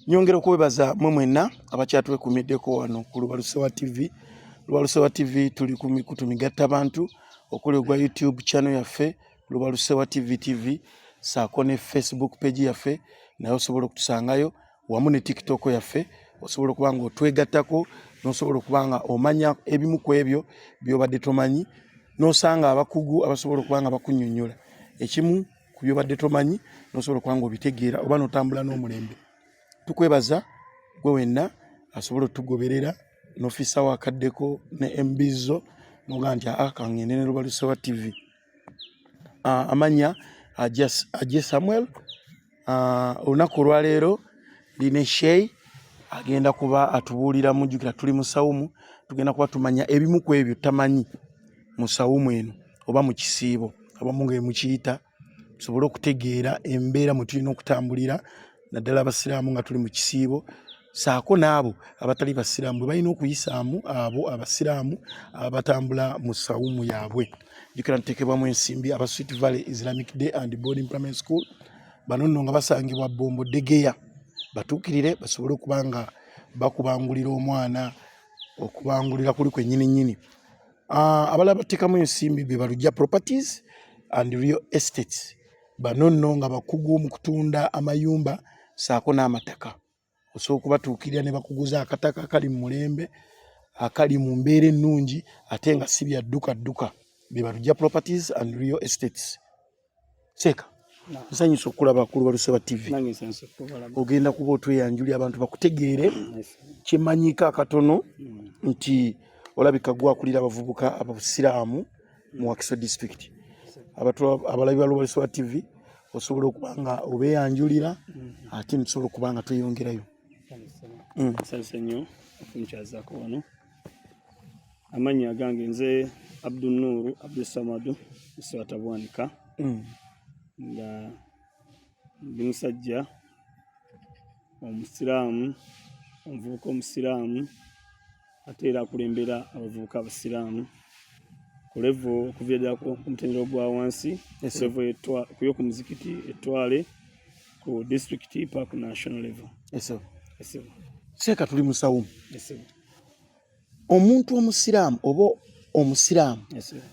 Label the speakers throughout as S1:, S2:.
S1: Nyongera okwebaza mwe mwenna abakyatwekumiddeko wano ku Luswata TV. Luswata TV tuli kutumigatta abantu okulegwa YouTube channel yaffe Luswata TV saako ne Facebook page yaffe nayo osobola okutusangayo wamu ne TikTok yaffe osobola kubanga otwegattako nosobola kubanga omanya ebimu ku ebyo byobadde tomanyi nosanga abakugu abasobola kubanga bakunnyonnyola ekimu ku byobadde tomanyi nosobola kubanga obitegeera oba notambula n'omulembe. Tukwebaza gwe wenna asobola tugoberera n'ofisa wakaddeko ne mbizo noga nti akangende ne Luswata TV. Amanya Ajje Samuel olunaku olwaleero line Sheikh agenda kuba atubuulira mujjukira tuli mu sawumu tugenda kuba tumanya ebimu ku ebyo tamanyi mu sawumu eno oba mu kisiibo abamu nga mukiyita tusobole okutegeera embeera mwe tulina okutambulira naddala abasiraamu nga tuli mu kisiibo saako n'abo abatali basiraamu balina okuyisaamu abo abasiraamu abatambula mu sawumu yaabwe. Jjukira nteekebwamu ensimbi aba Sweet Valley Islamic Day and Boarding Primary School bano nno nga basangibwa Bombo Degeya batuukirire basobole okubanga bakubangulira omwana okubangulira kuli kwennyini. Abalala bateekamu ensimbi be Balujja Properties and Real Estates bano nno nga bakugu mu kutunda amayumba saako n'amataka osobola okubatuukirira ne bakuguza akataka akali mu mulembe akali mu mbeera ennungi ate nga si bya dduka be Balujja Properties and Real Estates. Sheikh nsanyusa okulaba ku Luswata TV. Ogenda kuba otweyanjulira abantu bakutegeere kimanyika akatono nti olabika gwakulira abavubuka abasiraamu mu Wakiso district. Abalabi ba Luswata TV osobola okubanga obeyanjulira ate nsobola okubanga tweyongerayo.
S2: Sasa nnyo okunkyazako wano. Amanya gange nze Abdulnoor Abdulsamadu Luswata bwanika nga ndi musajja omusiraamu omuvubuka omusiraamu ate era akulembera abavubuka abasiraamu ku level okuviira ku mutendera gwa wansi level kuyo ku muzikiti Etwale ku district park national level.
S1: Sheikh tuli musawumu omuntu omusiraamu oba omusiraamu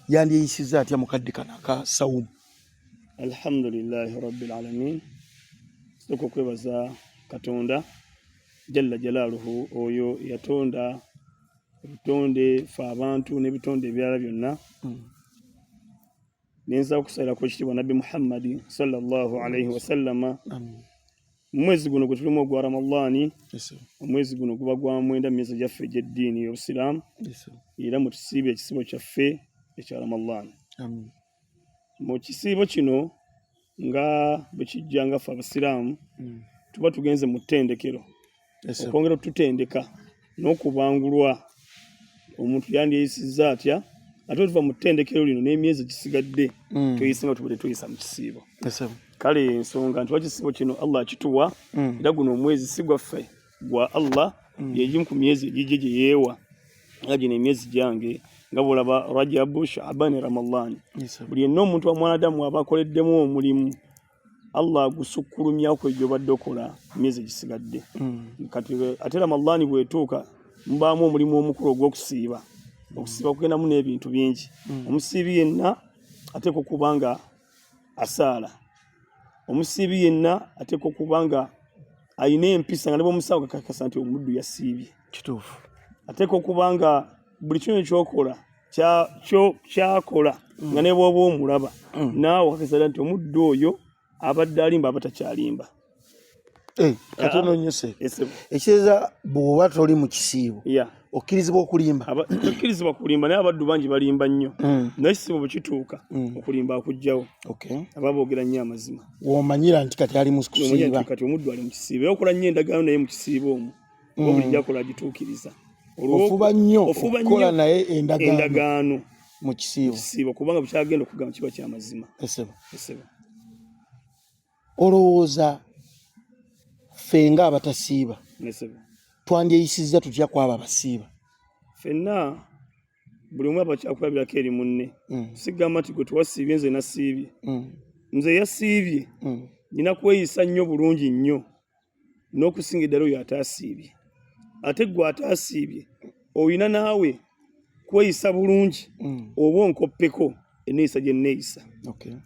S1: yandiyisiza atya mukadde kana ka sawumu?
S2: Alhamdulillahi rabbil alamin. Soko kwebaza Katonda jalla jalaaluhu oyo yatonda ebitonde fa abantu n'ebitonde ebirala byonna. Nenza okusayira ko kitibwa Nabbi Muhammad sallallahu alayhi wa sallama. Mwezi guno gutulumu gwa Ramadhani omwezi guno guba gwa mwenda myezi gyaffe gy'eddiini y'Obusiraamu era mu kisiibo ekisibo kyaffe ekya Ramadhani. Mu kisiibo kino nga bwekijja nga ffe abasiraamu tuba tugenze mu ttendekero okwongera tutendeka n'okubangulwa omuntu yandiyisizza atya ate tuva mu ttendekero lino n'emyezi gisigadde tuyisanga tubadde tuyisa mu kisiibo. Kale ensonga nti wakisiibo kino Allah akituwa era guno omwezi si gwaffe gwa Allah yegimu ku myezi egijje gye yeewa nga gino emyezi gyange nga bwolaba Rajabu, Sha'ban, Ramadhan. Buli yenna omuntu wa mwanadamu aba akoleddemu omulimu Allah agusukkulumya ku egyo badde okola emyezi gisigadde. Kati ate Ramadhan bwetuuka mubaamu omulimu omukulu ogw'okusiiba. Okusiiba kugendamu n'ebintu bingi. Omusiibi yenna ateekwa okuba nga asaala. Omusiibi yenna ateekwa okuba nga ayina empisa nga ne bw'omusawo kakakasa nti omuddu yasiibye.
S1: Kituufu. Ateekwa
S2: okuba nga buli kimu ekyokola kyakola nga ne bw'oba omulaba naawe okakasa nti omuddu oyo abadde alimba abatakyalimba.
S1: Katono nnyo ekitegeeza bw'oba toli mu kisiibo okkirizibwa okulimba.
S2: Okkirizibwa kulimba naye abaddu bangi balimba nnyo naye ekisiibo bwe kituuka okulimba akugjawo aba boogera nnyo amazima.
S1: W'omanyira nti kati ali mu kusiiba.
S2: Kati omuddu ali mu kisiibo era okola nnyo endagaano naye mu kisiibo omwo oba buli gyakola agituukiriza.
S1: Ofuba nnyo okukola naye endagaano mu
S2: kisiibo kubanga bukyagenda okugamba kiba ky'amazima.
S1: Olowooza ffe nga abatasiiba twandyeyisizza tutya kwaba abasiiba?
S2: Ffenna buli omu aba kyakulabirako eri munne. Sigamba nti gwe tewasiibye nze nasiibye. Nze yasiibye nina kweyisa nnyo bulungi nnyo n'okusinga eddala oyo ataasiibye. Ate gwe ataasiibye oyina naawe kweyisa bulungi oba onkoppeko enneeyisa gye nneeyisa.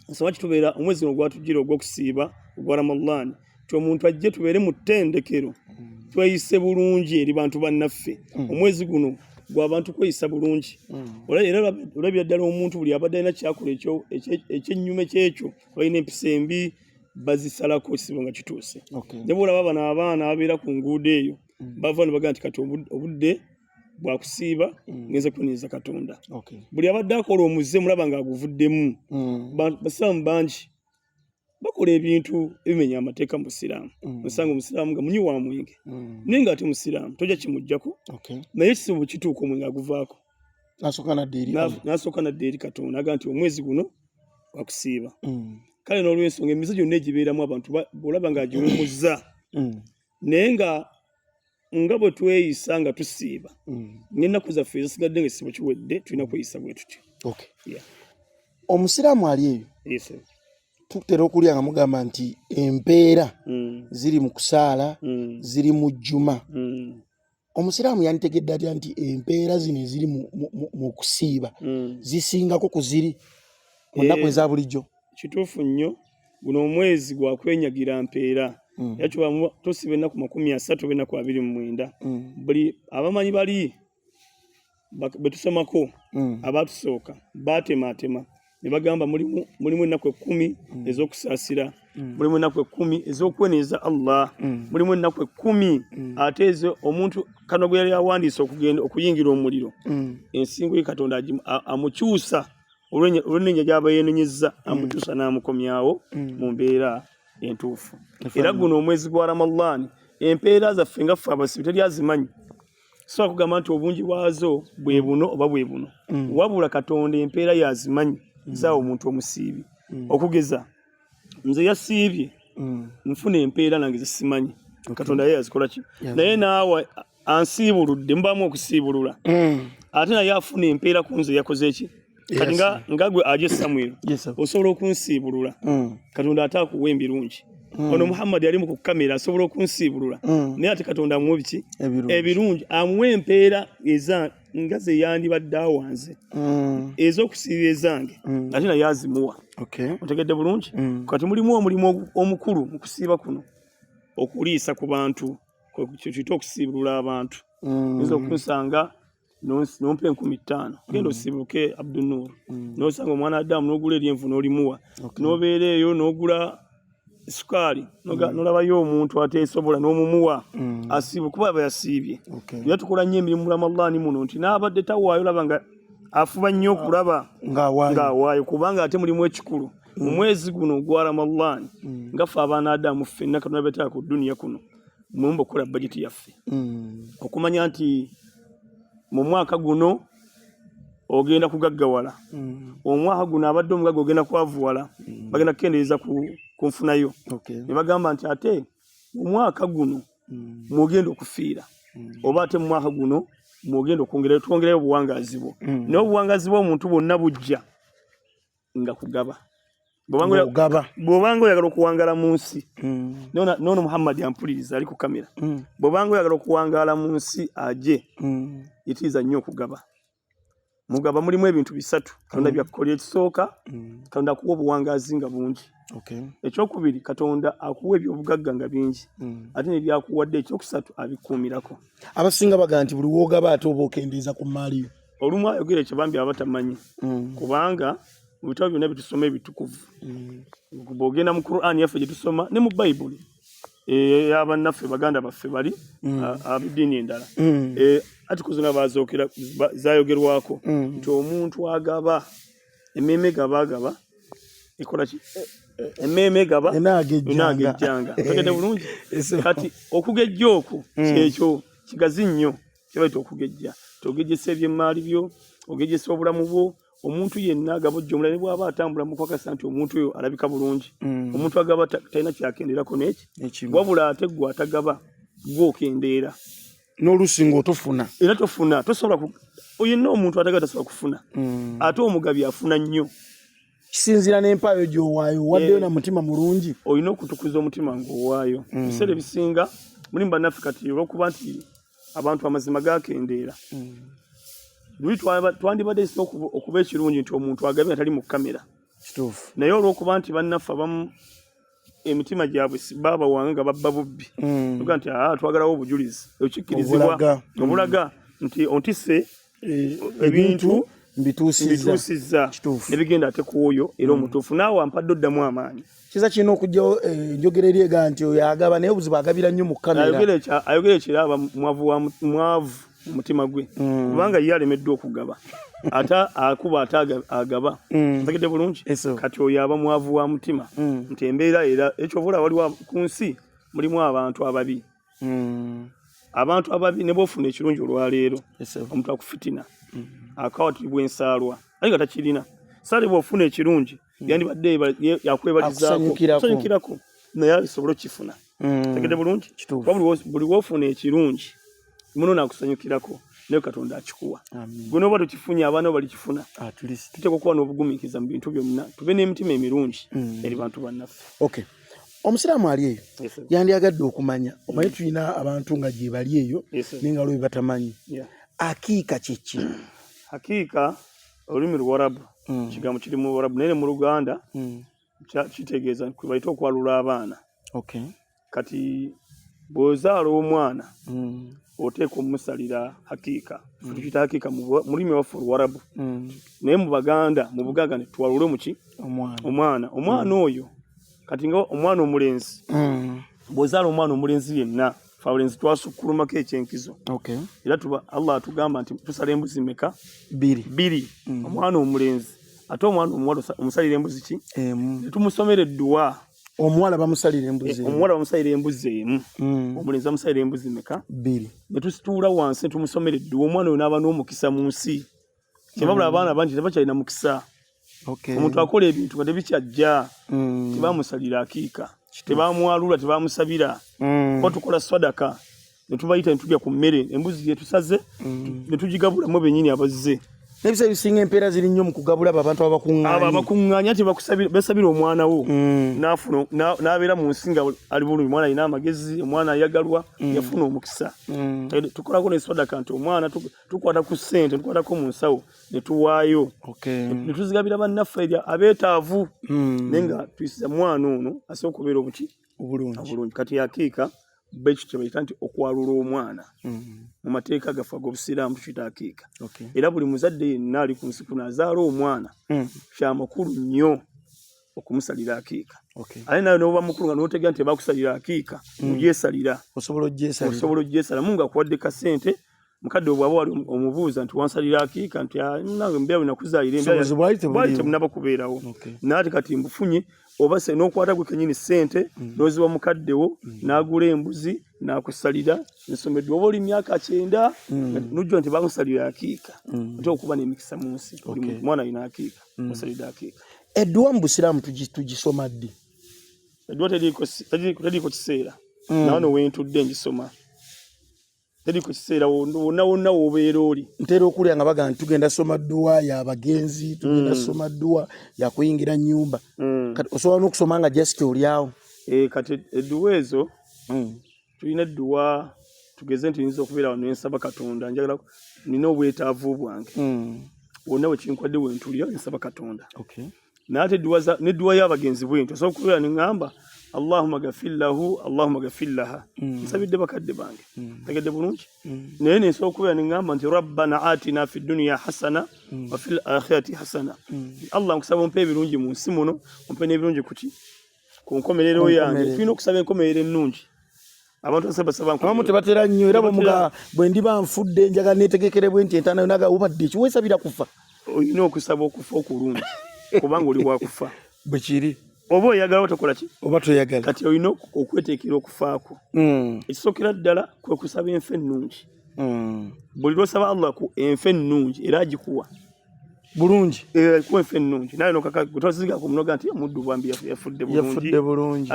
S2: Nsaba kitubeera omwezi guno gwatujjira ogw'okusiiba ogwa Ramadaan ti omuntu ajje tubeere mu ttendekero tweyise bulungi eri bantu bannaffe. Omwezi guno gw'abantu kweyisa bulungi. Era olabira ddala omuntu buli abadde alina kyakola ekyennyume kyekyo balina empisa embi bazisalako ekisiibo nga kituuse. Ne bw'olaba bano abaana ababeera ku nguudo eyo bava ne bagamba nti kati obudde bwa kusiiba ngenze kuniriza Katonda. Buli abadde akola omuze mulaba ng'aguvuddemu. Basiraamu bangi bakola ebintu ebimenya amateeka mu Busiraamu. Osanga Omusiraamu nga munywi wa mwenge naye ng'ate Musiraamu tojja kimuggyako, naye ekisiibo kituuka omwenge aguvaako n'asooka nadda eri Katonda agamba nti omwezi guno gwa kusiiba. Kale n'olw'ensonga emize gyonna egibeeramu abantu bw'olaba ng'agiwummuzza naye nga bwe tweyisa nga tusiiba n'ennaku zaffe ezisigadde ng'ekisiibo kiwedde tulina kweyisa bwe tutyo.
S1: Omusiraamu ali eyo tutera okulya nga mugamba nti empeera ziri mu kusaala ziri mu jjuma. Omusiraamu yanditegedde atya nti empeera zino eziri mu kusiiba zisingako ku ziri mu nnaku eza bulijjo?
S2: Kituufu nnyo, guno omwezi gwa kwenyagira mpeera. Yakiba tusiba ennaku 30 oba ennaku 29. Buli abamanyi bali betusomako abatusooka baatemaatema ne bagamba mulimu ennaku 10 ez'okusaasira, mulimu ennaku 10 ez'okweneeza Allah, mulimu ennaku 10 ate ezo omuntu kano gwe yali awandiise okugenda okuyingira omuliro ensingo ye Katonda amukyusa olw'enenya gy'aba yeenenyezza, amukyusa n'amukomyawo mu mbeera entuufu. Era guno omwezi gwa Ramadaan empeera zaffe nga ffe abasibe teri azimanyi. So kugamba nti obungi bwazo bwe buno oba bwe buno, wabula Katonda empeera yazimanyi zaawo omuntu omusiibi. Okugeza nze yasiibye nfuna empeera nange zisimanyi, Katonda ye yazikola ki? Naye naawe ansiibuludde mubaamu okusiibulula ate naye afuna empeera ku nze yakoze ki? Kati nga gwe aje Samuel osobola okunsiibulula, Katonda ate akuwa embirungi. Ono Muhammad yali mu ku kamera asobola okunsiibulula naye ate Katonda amuwa biki? Ebirungi. Amuwa empeera nga ze yandibadde awanze ez'okusiiba ezange ate naye azimuwa. Otegedde bulungi? Kati mulimu omulimu omukulu mu kusiiba kuno, okuliisa ku bantu, kyekiyita okusiibulula abantu. Oyinza okunsanga nompa 50,000 genda osiibuke Abdulnoor, n'osanga omwana wa ddamu n'ogula eryenvu n'olimuwa, n'obeera eyo n'ogula sukaali n'olabayo omuntu ateesobola n'omumuwa asiibu kuba aba yasiibye. Era tukola nnyo emirimu mu Ramadaan muno nti n'abadde tawaayo laba nga afuba nnyo okulaba ng'awaayo, kubanga ate mulimu ekikulu mu mwezi guno gwa Ramadaan nga ffe abaana Adamu ffenna Katonda beetaaga ku dduniya kuno mulumba okukola bajeti yaffe, okumanya nti mu mwaka guno ogenda kugaggawala, omwaka guno abadde omugagga ogenda kwavuwala, bagenda kukendeeza ku nfunayo. Ne bagamba nti ate mu mwaka guno mwogenda okufiira, oba ate mu mwaka guno mwogenda twongerayo obuwangaazi bwo. Naye obuwangaazi bw'omuntu bwonna bujja nga kugaba. Bw'obanga oyagala okuwangaala mu nsi, n'ono Muhammad ampuliriza ali ku kamera, bw'obanga oyagala okuwangaala mu nsi aje yitiriza nnyo okugaba. Mugaba mulimu ebintu bisatu Katonda byakukolera. Ekisooka, Katonda akuwa obuwangaazi nga bungi. Ekyokubiri, Katonda akuwa ebyobugagga nga bingi, ate nebyakuwadde ekyokusatu abikuumirako.
S1: Abasinga bagamba nti buli wogaba ate oba okendeeza ku maaliyo.
S2: Olumu ayogera ekibambi abatamanyi, kubanga mu bitabo byonna byetusoma ebitukuvu, bw'ogenda mu Qur'an yaffe gye tusoma ne mu Bayibuli ey'abannaffe baganda baffe bali ab'eddiini endala, articles nga bazookera zayogerwako nti omuntu agaba emmeeme gaba ekola ki? Emmeeme gaba enaagejjanga. Tegedde bulungi? Kati okugejja okwo kyekyo kigazi nnyo, kyebaita okugejja. Togejjesa eby'emmaali byo, ogejjesa obulamu bwo. Omuntu yenna agaba ojja omulala ne bw'aba atambula mu kwakasa nti omuntu oyo alabika bulungi. Omuntu agaba talina kyakenderako n'eki, wabula ate gwe atagaba gw'okendeera.
S1: N'oluusi ng'otofuna. Era
S2: tofuna, tosobola yenna omuntu atagaba tasobola kufuna. Ate omugabi afuna nnyo.
S1: Kisinziira n'empaayo gy'owaayo, waddeyo na mutima mulungi.
S2: Olina okutukuza omutima ng'owaayo. Ebiseera ebisinga mulimu bannaffe kati olw'okuba nti abantu amazima gakendeera luli twandibadde okuba ekirungi nti omuntu agabye atali mu kamera naye olw'okuba nti bannaffe abamu emitima gyabwe baba wange nga babba bubbi tuga nti twagalawo obujulizi ekikkirizibwa obulaga nti ontisse ebintu mbituusizza nebigenda ate ku oyo era omutuufu naawe ampadde oddamu amaanyi
S1: kiza kirina okujjawo enjogera eryega nti oyo agaba naye obuzibu agabira nnyo mu kamera
S2: ayogera ekiraba mwavu omutima gwe kubanga ye alemeddwa okugaba ate akuba ate agaba ntegedde bulungi kati oyo aba mwavu wa mutima nti embeera era ekyobula waliwo ku nsi mulimu abantu ababi ne bofuna ekirungi olwaleero omuntu akufitina akawatibwa ensaalwa naye nga takirina sale bwofuna ekirungi yandibadde yakwebalizaako naye asobola okifuna tegedde bulungi buli wofuna ekirungi muno nakusanyukirako naye Katonda akikuwa gwe noba tokifunye abaana bo balikifuna tuteekwa okuba n'obugumiikiriza mu bintu byonna tube n'emitima emirungi eri bantu bannaffe.
S1: Omusiraamu ali eyo yandiyagadde okumanya omanyi tulina abantu nga gye bali eyo n'engalo bye batamanyi akiika kyeki
S2: akiika olulimi Luwarabu kigambo kiri mu Luwarabu naye mu Luganda kitegeeza kwe bayita okwalula abaana kati bw'ozaala omwana oteeka omusalira hakiika tukiyita hakiika mu lulimi lwaffe Oluwarabu naye mu Baganda mu Buganda ne twalule muki omwana oyo kati nga omwana omulenzi bw'ozaala omwana omulenzi yenna abalenzi twasukkulumako ekyenkizo era Allah atugamba nti tusala embuzi meka bbiri omwana omulenzi ate omwana omuwala omusalira embuzi ki netumusomera edduwa
S1: omuwala bamusalira
S2: embuzi emu omulenzi bamusalira embuzi meka
S1: bbiri
S2: netusituula wansi netumusomera edduwa omwana oyo n'aba n'omukisa mu nsi kyebabula abaana bangi tebakyalina mukisa omuntu akola ebintu nga tebikyajja tebamusalira akiika tebamwalula tebamusabira kuba tukola sadaka netubayita netulya ku mmere embuzi gyetusaze netugigabulamu bennyini abazze
S1: nebisa ebisinga empeera ziri nnyo mu kugabula abantu
S2: abakuŋŋaanya ati besabira omwana wo n'abeera mu nsi nga ali bulungi omwana alina amagezi omwana ayagalwa yafuna omukisa tukolako nesadaka nti omwana tukwata ku ssente tukwatako mu nsawo netuwaayo netuzigabira bannaffe abeetaavu naye nga tuyisiza mwana ono asobola okubeera obulungi kati yakiika bekyo kyebayita nti okwalula omwana mu mateeka gaffe ag'obusiraamu tukiyita akiika era buli muzadde yenna ali ku nsi kuno azaala omwana kya makulu nnyo okumusalira akiika ate nawe noba mukulu nga notegera nti bakusalira akiika ogyesalira osobola ogyesaliramu nga akuwadde kasente mukadde obwaba wali omubuuza nti wansalira akiika nti nange mbeera nakuzaalira bwali temunaba kubeerawo naate kati mbufunye oba se n'okwata gwe kennyini ssente n'oziwa mukaddewo n'agula embuzi n'akusalira ensomeddwa oba oli myaka 9 n'ojjwa nti bamusalira akiika ate okuba n'emikisa mu nsi mwana alina akiika musalira akiika.
S1: Edduwa mu busiraamu tugisoma ddi?
S2: Edduwa teriiko kiseera nawano wentudde ngisoma teriko kiseera wonna wobeera oli
S1: ntera okulya nga baga tugenda soma dduwa y'abagenzi tugenda soma dduwa yakuyingira nnyumba kati osobola n'okusoma nga just olyawo
S2: kati edduwa ezo tulina edduwa tugeze nti nyinza okubeera wano nsaba Katonda njagala nina obwetaavu bwange wonna wekinkwadde wentulya nsaba Katonda naate n'edduwa y'abagenzi bwentyo osobola okubeera neŋŋamba Allahumma ghafir lahu Allahumma ghafir laha nsabidde bakadde bange tegedde bulungi naye nensobola okubeera neŋŋamba nti rabbana atina fi dunya hasana wa fil akhirati hasana Allah nkusaba ompe ebirungi mu nsi muno ompe n'ebirungi ku nkomerero yange tulina okusaba enkomerero ennungi abantu basaba
S1: abamu tebatera nnyo era bwe ndiba nfudde njagala neetegekere bwe nti entaana yonaga obadde kiweesabira kufa
S2: olina okusaba okufa okulungi kubanga oli wakufa
S1: bwe kiri
S2: oba oyagala otakola ki
S1: oba toyagala
S2: kati olina okweteekera okufaako ekisookera ddala kwe kusaba enfa ennungi buli lwosaba Allah ku enfa ennungi era agikuwa
S1: bulungi
S2: kuwa enfa ennungi naye toziga ku munoga nti omuddu bwambi yafudde bulungi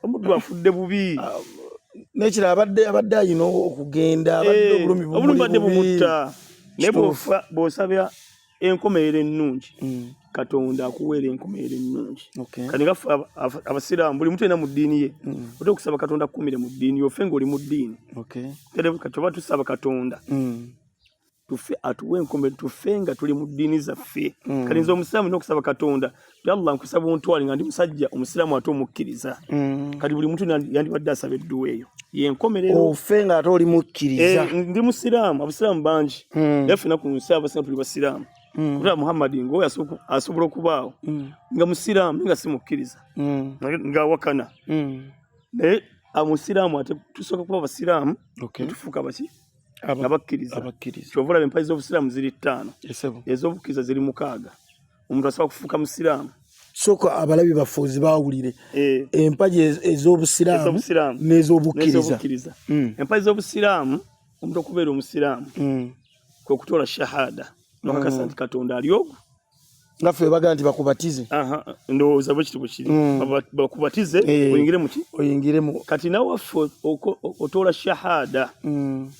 S2: omuddu afudde bubi
S1: nekira abadde ayina okugenda
S2: obulumi badde bumutta naye bw'osaba enkomerero ennungi Katonda akuweera enkomerero ennungi. Kati gaffe abasiraamu buli muntu alina mu ddiini ye otera okusaba Katonda akkumire mu ddiini yo ffe ng'oli mu ddiini. Kati oba tusaba Katonda tuffe atuwe enkomerero tuffe nga tuli mu ddiini zaffe. Kati nze omusiraamu nina okusaba Katonda ti Allah nkusaba ontwale nga ndi musajja omusiraamu ate omukkiriza. Kati buli muntu yandibadde asaba edduwa eyo yenkomerero
S1: offe nga ate oli mukkiriza.
S2: Ndi musiraamu abasiraamu bangi naye ffenna ku nsi abasiraamu tuli basiraamu. Kutaba Muhammad ng'oyo asobola okubaawo nga musiraamu nga si mukkiriza ng'awakana. Naye amusiraamu ate tusooka kuba basiraamu tufuuka baki abakkiriza. Kyova olaba empaji z'obusiraamu ziri 5 ez'obukkiriza ziri 6. Omuntu asobola kufuuka musiraamu.
S1: Soko abalabi bafoozi baawulire empaji ez'obusiraamu n'ez'obukkiriza.
S2: Empaji z'obusiraamu omuntu okubeera omusiraamu kwe kutoola shahada n'okakasa nti Katonda ali ogwo.
S1: Nga ffe bagaa nti bakubatize.
S2: Ndowooza bwe kiri kiri bakubatize oyingire mu ki? Oyingiremu. Kati nawe waffe otoola shahada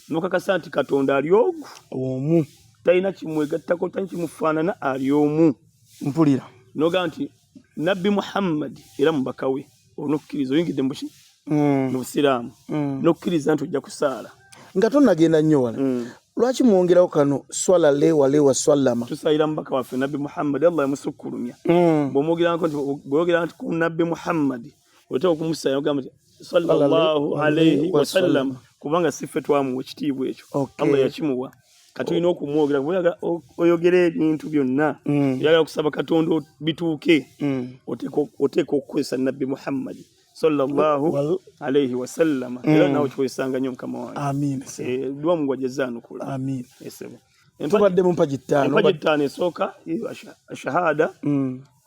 S2: n'okakasa nti Katonda ali ogwo
S1: omu,
S2: talina kimwegattako talina kimufaanana, ali omu.
S1: Mpulira
S2: n'ogamba nti Nabbi Muhammad era mubaka we onokkiriza oyingidde mu ki? Mu busiraamu n'okkiriza nti ojja kusaala
S1: nga tonnagenda nnyo wala. Lwaki mwongerawo kano swala lewa swallama?
S2: Tusayira mubaka waffe Nabbi Muhammad Allah yamusukkulumya. Bw'omwogerako nti bw'oyogera nti ku Nabbi Muhammad otera okumusayira ogamba nti sallallahu alayhi wa sallam kubanga si ffe twamuwa ekitiibwa ekyo. Allah yakimuwa. Kati olina okumwogera bw'oyagala oyogere ebintu byonna oyagala okusaba Katonda bituuke oteeka okukozesa Nabbi Muhammad sallallahu alayhi wa sallam. Era nawe kikwesanga nnyo mukama wange.
S1: Amiina.
S2: Dua Mungu ajazaanukula.
S1: Amiina.
S2: Esebo.
S1: Tubadde mu mpaji 5.
S2: Empaji 5 esooka shahada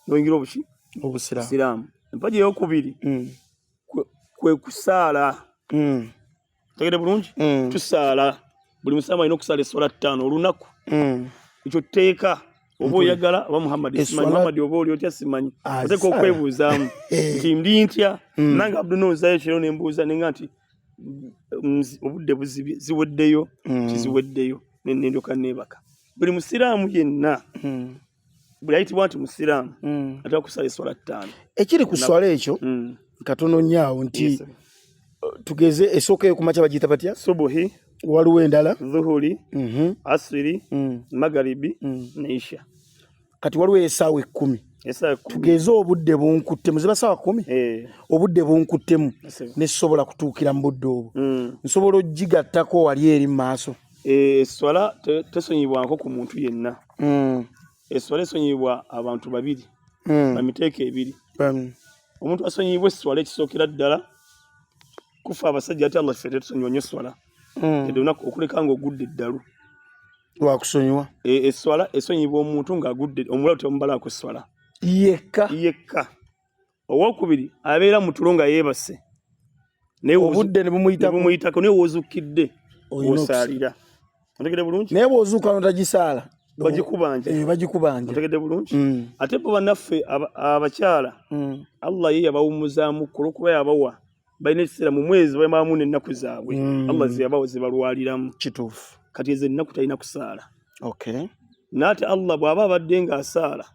S2: n'oyingira obuki? Obusiraamu. Empaji ey'okubiri kwe kusaala. Tegede bulungi? Tusaala. Buli musiraamu alina okusaala eswala 5 olunaku. Ekyo tteeka oba oyagala oba Muhammad simanyi, Muhammad oba oli otya simanyi. Oteeka okwebuuzaamu nti ndi ntya. Nange Abdulnoor nzaayo kiro ne mbuuza nenga nti obudde ziweddeyo kiziweddeyo ne ndyoka neebaka. Buli musiraamu yenna buli ayitibwa nti musiraamu atera kusala eswala 5.
S1: Ekiri ku swala ekyo katono nnyo nti tugeze esooka eyo ku makya bagiyita batya?
S2: Subuhi,
S1: waliwo endala
S2: dhuhuri, asiri, magaribi ne isha.
S1: Kati waliwo esaawa 10. Tugeze obudde bunkuttemu ziba saawa 10. Obudde bunkuttemu nesobola kutuukira mu budde obwo nsobola ogigattako wali eri mu maaso.
S2: Eswala tesonyibwako ku muntu yenna. Eswala esonyibwa abantu babiri bamiteeka ebiri. Omuntu asonyibwa eswala ekisookera ddala kufa abasajja ate Allah ffe tetusonyiwa nnyo eswala olunaku okuleka ng'ogudde eddalu
S1: lwakusonyiwa.
S2: Eswala esonyibwa omuntu ng'agudde omulalu temubalaako eswala yekka. Owookubiri abeera mu tulo nga yeebase
S1: obudde ne
S2: bumuyitako naye woozukidde osaalira. Otegedde bulungi?
S1: Naye bw'ozuuka notagisaala bagikubanja.
S2: Otegedde bulungi? Ate bo bannaffe abakyala Allah ye yabawummuzaamu olw'okuba yabawa balina ekiseera mu mwezi bamaamu n'ennaku zaabwe Allah ze yabawa ze balwaliramu.
S1: Kituufu.
S2: Kati ezo ennaku talina kusaala. Naate Allah bw'aba abadde ng'asaala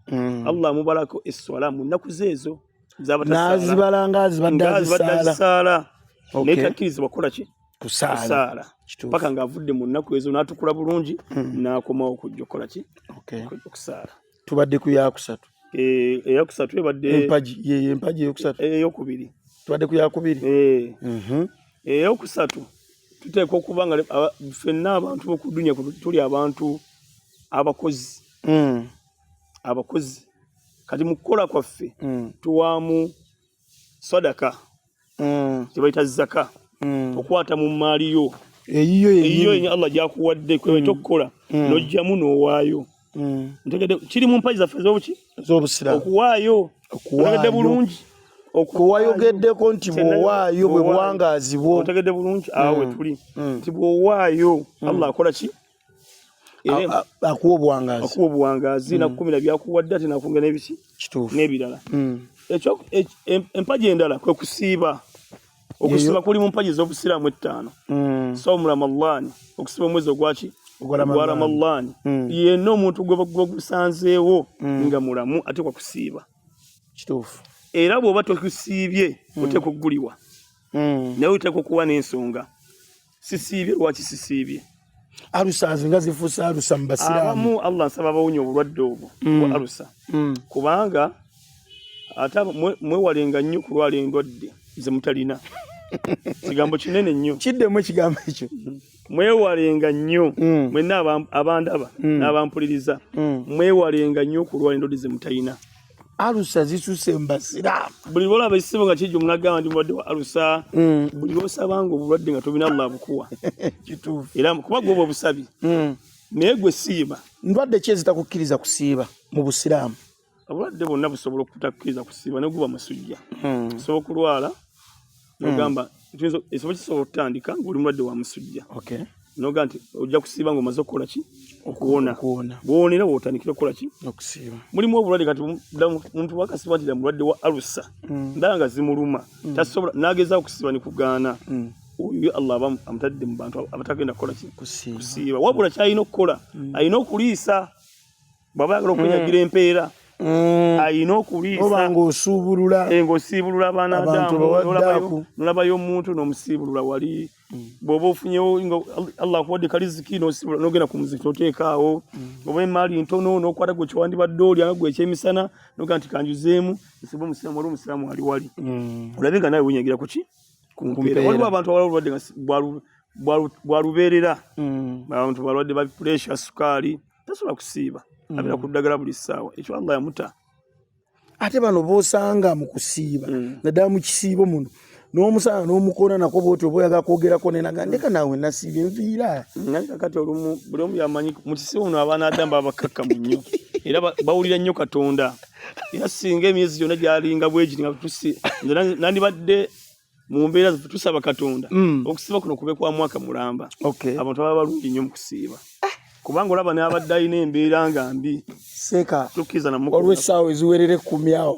S2: Allah amubalako eswala mu nnaku zeezo
S1: n'azibala ng'azibadde azisaala.
S2: Naye takkirizibwa kukola ki?
S1: Kusaala.
S2: Paka ng'avudde mu nnaku ezo n'atukula bulungi n'akomawo okujja okukola ki? Okusaala.
S1: Tubadde ku yakusatu.
S2: Eyakusatu ebadde
S1: empaji eyokusatu.
S2: Eyokubiri.
S1: Tubadde ku yakubiri.
S2: Eyokusatu tuteekwa okuba nga ffenna abantu b'oku dunya tuli abantu abakozi. Kati mu kukola kwaffe tuwaamu sadaka kyebayita zaka okwata mu maali yo eyiyo Allah gyakuwadde kweweta okukola n'ojjamu n'owaayo. Ntegedde kiri mu mpaji zaffe
S1: z'obusiraamu
S2: okuwaayo. Otegedde bulungi?
S1: Okuwayogeddeko nti bw'owaayo bwe buwangaazi bwo.
S2: Otegedde bulungi? Awo we tuli nti bw'owaayo Allah akola ki?
S1: Akuwa obuwangaazi
S2: nakukumira byakuwadde ate nakwongera n'ebiki n'ebirala. Empaji endala kwe kusiiba. Okusiiba kuli mu mpaji z'obusiraamu 5. Sawmu Ramadhan okusiiba omwezi ogwaki gwa Ramadhan yenna omuntu gwe gusanzeewo nga mulamu atekwa kusiiba
S1: kituufu
S2: era bw'oba tokusiibye oteekwa okuggulibwa naye oteekwa okuwa n'ensonga sisiibye lwaki sisiibye
S1: alusa nga zifuusa alusa mu basiraamu
S2: abamu Allah nsaba abawunya obulwadde obwo bwa alusa kubanga ate mwewalenga nnyo kulwala endwadde ze mutalina kigambo kinene nnyo
S1: kiddemu ekigambo ekyo
S2: mwewalenga nnyo mwenna abandaba n'abampuliriza mwewalenga nnyo kulwala endwadde ze mutalina
S1: alusa zisuuse mu basiraamu
S2: buli lwolaba ekisibo nga kijja omuntu agamba ndi mulwadde wa alusa buli lwosabanga obulwadde nga tobina Allah bukuwa
S1: kituufu
S2: era kuba gwoba obusabi naye gwe siiba
S1: ndwadde ki ezitakukkiriza kusiiba mu busiraamu
S2: obulwadde bwonna busobola okutakkiriza kusiiba ne guba musujja osobola okulwala nogamba ekisobola kisobola okutandika ng'oli mulwadde wa musujja noga nti ojja kusiiba ng'omaze okukola ki okuwona bw'owonera bw'otandikira okukola ki
S1: okusiiba
S2: mulimu obulwadde kati omuntu wakasiba nti mulwadde wa alusa ndaba nga zimuluma tasobola n'agezaako okusiiba ne kugaana oyo Allah aba amutadde mu bantu abatagenda kukola ki kusiiba wabula kyalina okukola alina okuliisa bw'aba ayagala okwenyagira empeera alina okuliisa
S1: oba
S2: ng'osiibulula abaanadamu nolabayo omuntu n'omusiibulula wali bw'oba ofunyewo Allah akuwadde kaliziki n'osiibulula n'ogenda ku muziki n'oteekaawo oba emaali ntono n'okwata gwe kyewandibadde olya nga gwe ekyemisana n'ogamba nti kanjuzeemu nsibe omusiraamu wali omusiraamu wali wali olabe nga nawe wenyagira ku ki ku mpeera waliwo abantu abala obulwadde nga bwalubeerera abantu balwadde ba puresha sukaali tasobola kusiiba abira ku ddagala buli ssaawa ekyo Allah yamuta
S1: ate bano boosanga mu kusiiba naddala mu kisiibo muno n'omusana n'omukoona nako bwoti oba oyagala kwogerako nenaga ndeka naawe nasiiba enviira
S2: naye kakati olumu buli omu yamanyi mu kisiibo muno abaana Adamu baba bakakkamu nnyo era bawulira nnyo Katonda era singa emyezi gyonna gyalinga bwegiti nga nandibadde mu mbeera tusaba Katonda okusiiba kuno kube kwa mwaka mulamba abantu baba balungi nnyo mu kusiiba kubanga olaba n'abadde alina embeera nga mbi
S1: seeka olwo essaawa eziwerere 10 awo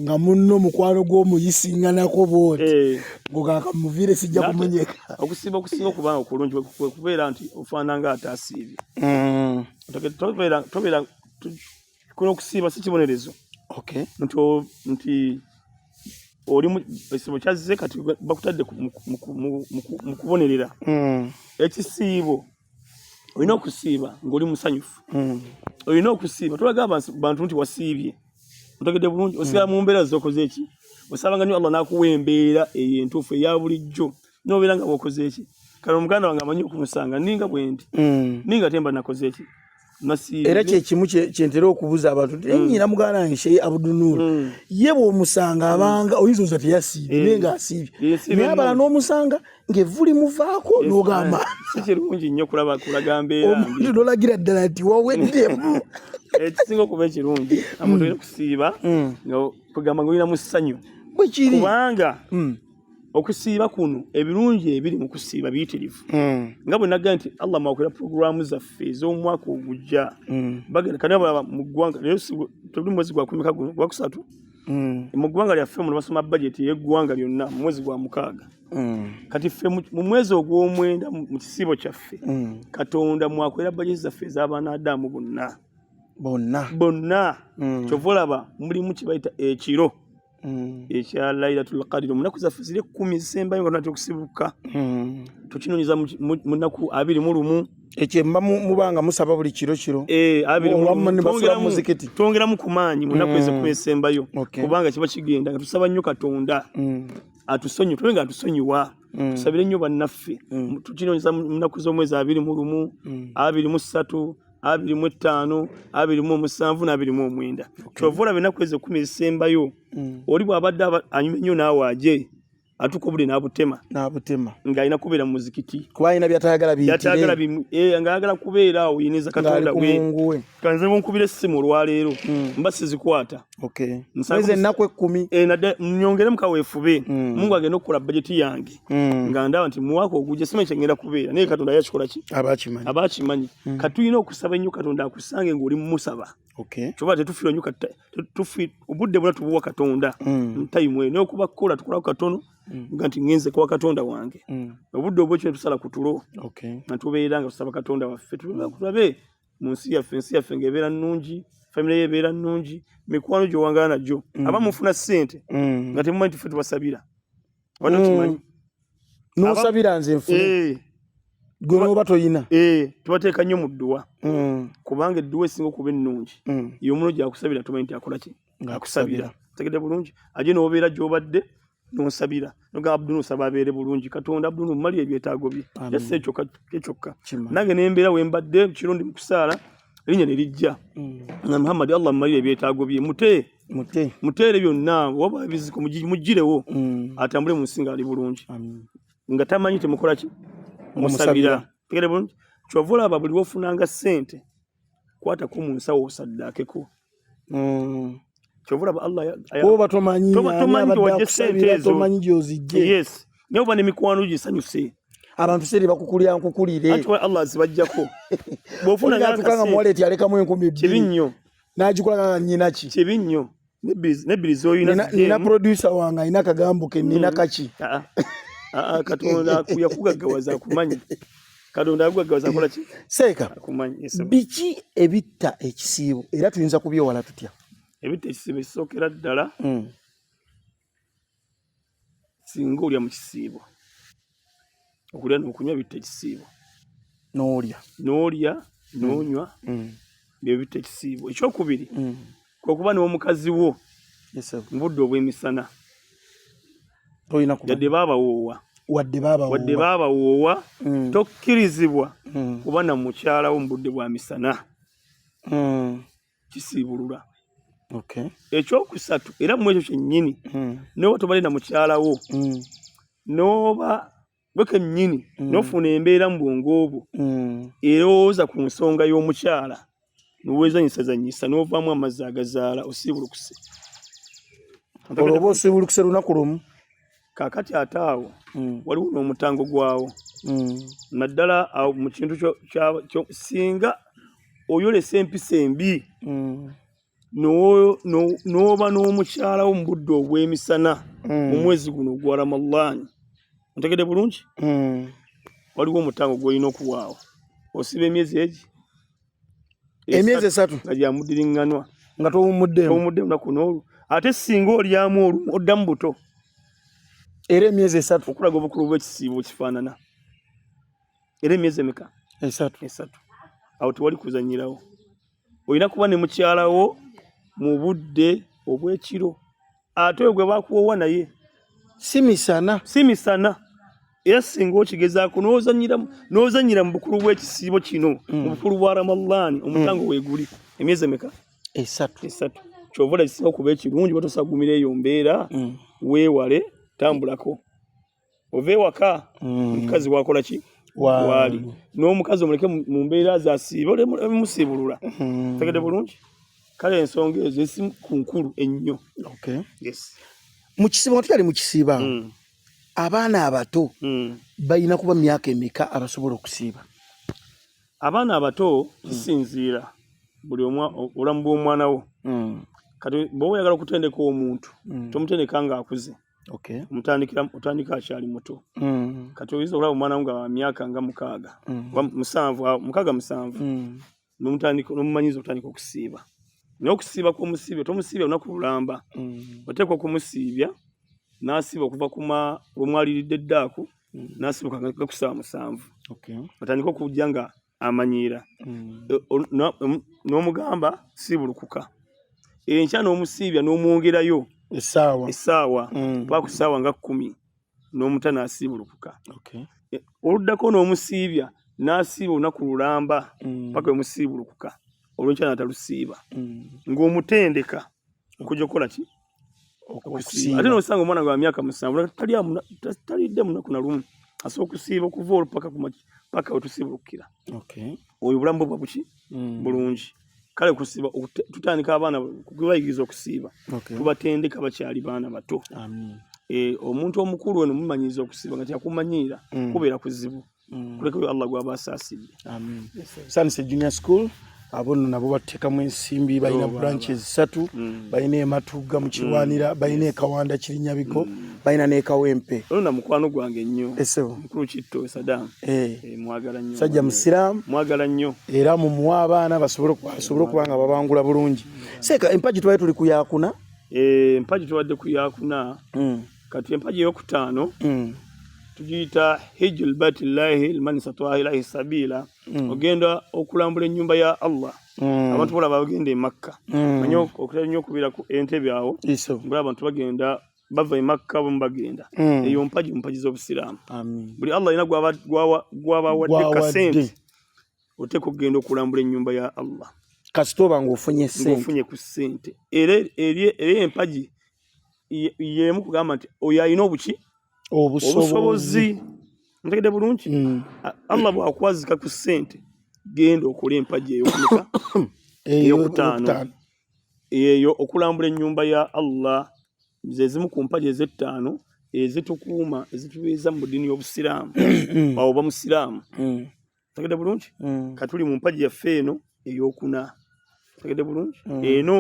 S1: nga munno mukwano gw'omuyisiŋŋanako bwoti ng'ogaka muviire sijja kumunyeka
S2: okusiiba okusinga okubanga okulungi kubeera nti ofaana nga ataasiibye tobeera kuno okusiiba si kibonerezo nti oli ekisiibo kyazze kati bakutadde mu kubonerera ekisiibo olina okusiiba ng'oli musanyufu olina okusiiba tolaga bantu nti wasiibye otegedde bulungi osiiba mu mbeera z'okoze eki osabanga nnyo Allah n'akuwa embeera eyo entuufu eya bulijjo n'obeera nga bw'okoze eki kale omuganda wange amanyi okumusanga ninga bwendi ninga temba nakoze eki nasiibye
S1: era kyekimu kyentera okubuza abantu nnyina muganda wange Sheikh Abdulnoor ye bw'omusanga abanga oyinza oza teyasiibye naye ng'asiibye naye abala n'omusanga ng'evvu limuvaako n'ogamba
S2: si kirungi nnyo kulaga mbeera
S1: omuntu n'olagira ddala nti waweddemu
S2: ekisinga okuba ekirungi omuntu olina okusiiba nga kugamba ng'olina mu ssanyu
S1: bwe kiri
S2: kubanga okusiiba kuno ebirungi ebiri mu kusiiba biyitirivu nga bwe nagamba nti Allah mwakwera puroguramu zaffe ez'omwaka ogujja bagenda kani abalaba mu ggwanga leero tuli mwezi gwa 10 gwa kusatu mu ggwanga lyaffe muno basoma bajeti y'eggwanga lyonna mu mwezi gwa 6 kati ffe mu mwezi ogw'omwenda mu kisiibo kyaffe Katonda mwakwera bajeti zaffe ez'abaana Adamu bonna kyova olaba mulimu kibayita ekiro ekya Lailatul Qadr munaku zaffe ziri 10 zisembayo nga tunatera okusibuka tukinonyeza mu nnaku 21
S1: ekyo mubanga musaba buli kiro
S2: twongeramu ku maanyi mu nnaku ezo 10 ezisembayo kubanga kiba kigenda nga tusaba nnyo Katonda atusonyiwa tuwe nga atusonyiwa tusabire nnyo bannaffe tukinonyeza mu nnaku z'omwezi 21 23 25 27 na 29 kyova olaba ennaku ezo 10 ezisembayo oli bw'abadde anyuma ennyo naawe ajje atuka obudde n'abutema ng'alina kubeera mu muzikiti
S1: kuba alina byatayagala
S2: ng'ayagala kubeera awo yineza Katonda we kanze munkubira essimu olwaleero mba sizikwata
S1: mwezi ennaku 10
S2: nnyongeremu kaweefube Mungu agenda okukola bajeti yange nga ndaba nti muwaaka ogujja simanyi kyengenda kubeera naye Katonda yakikola ki abaakimanyi katulina okusaba ennyo Katonda akusange ng'oli mumusaba kyova tetufiirwa nnyo obudde bwonna tubuwa Katonda ntayimwe naye okuba kukola tukolako katono nga nti ngenze kwa Katonda wange obudde obwo kino tusala kutulo nga tubeera nga tusaba Katonda waffe tulabe mu nsi yaffe ng'ebeera nnungi, famire ye ebeera nnungi, mikwano gye wangala najjo abamu mufuna ssente nga temumanyi nti ffe tubasabira wano kimanyi
S1: n'osabira nze nfune gwe n'oba toyina
S2: tubateeka nnyo mu dduwa kubanga edduwa esinga okuba ennungi ye omuno gyakusabira tumanyi nti akola ki akusabira tegedde bulungi ate n'obeera gy'obadde n'onsabira noga Abdulnoor nsaba abeere bulungi Katonda Abdulnoor mali ebyetaago bye yassa ekyokka nange n'embeera we mbadde kirundi mu kusaala erinnya ne lijja nga Muhammad Allah mmalire ebyetaago bye muteere byonna waba biziko mugirewo atambule mu nsi nga ali bulungi nga tamanyi temukola ki musabira tegedde bulungi kyova olaba buli wofunanga ssente kwatako mu nsawo osaddaakeko kyovula Allah
S1: oba tomanyi wajja ssente ezo tomanyi gy'ozijje
S2: naye oba n'emikwano gisanyuse
S1: abantu seri bakukulira nkukulire
S2: ati Allah azibajjako
S1: bw'ofuna nga muwaleti alekamu 10,000
S2: kibi nnyo
S1: n'agikola nga nnyina ki
S2: kibi nnyo n'ebbiri z'oyina
S1: nina producer wange alina akagambo ke nina kaki
S2: Katonda yakugaggawaza akumanyi Katonda yakugaggawaza akola ki
S1: seeka
S2: akumanyi
S1: biki ebitta ekisiibo era tuyinza kubyewala tutya
S2: ebitta ekisiibo ekisookera ddala singa olya mu kisiibo okulya n'okunywa bitta ekisiibo
S1: n'olya
S2: n'onywa byo bitta ekisiibo ekyokubiri kwekuba n'omukazi wo mu budde obw'emisana yadde baabawoowa tokkirizibwa kuba na mukyalawo mu budde bwa misana kisiibulula ekyokusatu era mu ekyo kyennyini n'oba tobali na mukyalawo n'oba gwe kennyini n'ofuna embeera mu bwongo obwo erowooza ku nsonga y'omukyala n'owezanyisazanyisa n'ovaamu amazzi agazaala osiibulukuse
S1: olwoba osiibulukuse lunaku lumu
S2: kaakati ate awo waliwo n'omutango gwawo naddala awo mu kintu singa oyolesa empisa embi n'oba n'omukyalawo mu budde obw'emisana mu mwezi guno gwa Ramadhaani ntegedde bulungi waliwo omutango gw'olina okuwaawo osiba emyezi
S1: emyezi 3
S2: nga gyamuddiringanwa
S1: nga towumudde
S2: lunaku n'olwo ate singa olyamu olumu oddamu buto
S1: era emyezi 3
S2: okulaga obukulu bw'ekisiibo kifaanana era emyezi emeka 3 awo tewali kuzanyirawo olina kuba ne mukyalawo mu budde obw'ekiro ate oyo gwe bakuwoowa naye si misana era singa okigezaako n'ozanyira mu bukulu bw'ekisiibo kino mu bukulu bwa Ramadhaani omutango weeguli emyezi emeka 3 kyova ola kisinga okuba ekirungi batosagumira eyo mbeera weewale tambulako ove ewaka omukazi wakola ki waali n'omukazi omuleke mu mbeera zasiiba olimusiibulula tegedde bulungi kale ensonga ezo esi ku nkulu ennyo
S1: mu kisiibo nga tuyali mu kisiiba abaana abato balina kuba myaka emeka abasobola okusiiba
S2: abaana abato kisinziira buli obulamu bw'omwana wo kati bw'oba oyagala okutendeka omuntu tomutendeka ng'akuze otandika akyali muto kati oyinza okulaba omwana wo nga wa myaka nga 7 n'omumanyiza okutandika okusiiba naye okusiiba kw'omusiibya tomusiibya lunaku lulamba oteekwa okumusiibya n'asiiba okuva lwemwaliridde eddaaku n'asiibuka nga ku 7 otandika okujja nga amanyiira n'omugamba siibulukuka enkya n'omusiibya n'omwongerayo essaawa paka ku ssaawa nga 10 n'omuta n'asiibulukuka oluddako n'omusiibya n'asiiba olunaku lulamba paka wemusiibulukuka olw'enkya n'atalusiiba ng'omutendeka okujja okukola ki okusiiba ate n'osanga omwana gwa myaka 7 talidde munaku na lumu asobola okusiiba okuva olwo paka wetusiibulukira oyo obulamu bwe buki bulungi kale kusiiba tutandika abaana kubayigiriza okusiiba tubatendeka bakyali baana bato omuntu omukulu ono mumanyiriza okusiiba nga tyakumanyiira kubeera kuzibu kulekayo Allah gw'aba asaasidde
S1: Sunset Junior School abo nabo bateekamu ensimbi balina branches 3 balina ematuga mu Kirwanira balina ekawanda Kirinyabigo balina n'ekawempe
S2: ona mukwano gwange nnyo
S1: esebo
S2: mukulu kitto Saddam mwagala nnyo
S1: sajja musiramu
S2: mwagala nnyo
S1: era mu mwa abaana basobole kubanga babangula bulungi seeka empaji twali tuli kuyakuna
S2: empaji tuwadde kuyakuna kati empaji eyokutaano tugiyita hijjul baitillahi liman istataa'a ilayhi sabila ogenda okulambula ennyumba ya Allah abantu bola bagenda e Makka manyo okutera nnyo okubira ku entebe awo buli abantu bagenda bava e Makka bagenda eyo mpaji z'obusiraamu buli Allah ina gwabawadde kasente oteeka okugenda okulambula ennyumba ya Allah
S1: kasitoba ng'ofunye
S2: ku ssente era empaji yemu kugamba nti oyo alina obusobozi ntegedde bulungi Allah bw'akwazika ku ssente genda okola empaji eyokumeka eyokutaano eyo okulambula ennyumba ya Allah ze zimu ku mpaji ez'ettaano ezitukuuma ezitubeeza mu ddiini y'obusiraamu oba musiraamu ntegedde bulungi katuli mu mpaji yaffe eno eyokuna ntegedde bulungi eno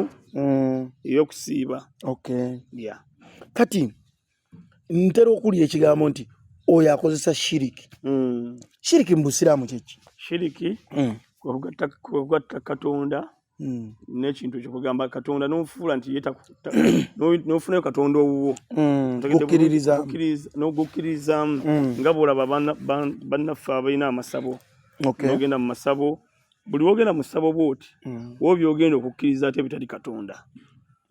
S2: eyokusiiba
S1: kati ntera okulya ekigambo nti oyo akozesa shiriki shiriki mu busiraamu kyeki
S2: shiriki kugatta Katonda n'ekintu kyokugamba Katonda n'ofuula nti n'ofunayo Katonda owuwo n'ogukkiriza nga bw'olaba bannaffe abalina amasabo n'ogenda mu masabo buli wogenda mu ssabo bw'oti wobyogenda okukkiriza ate bitali Katonda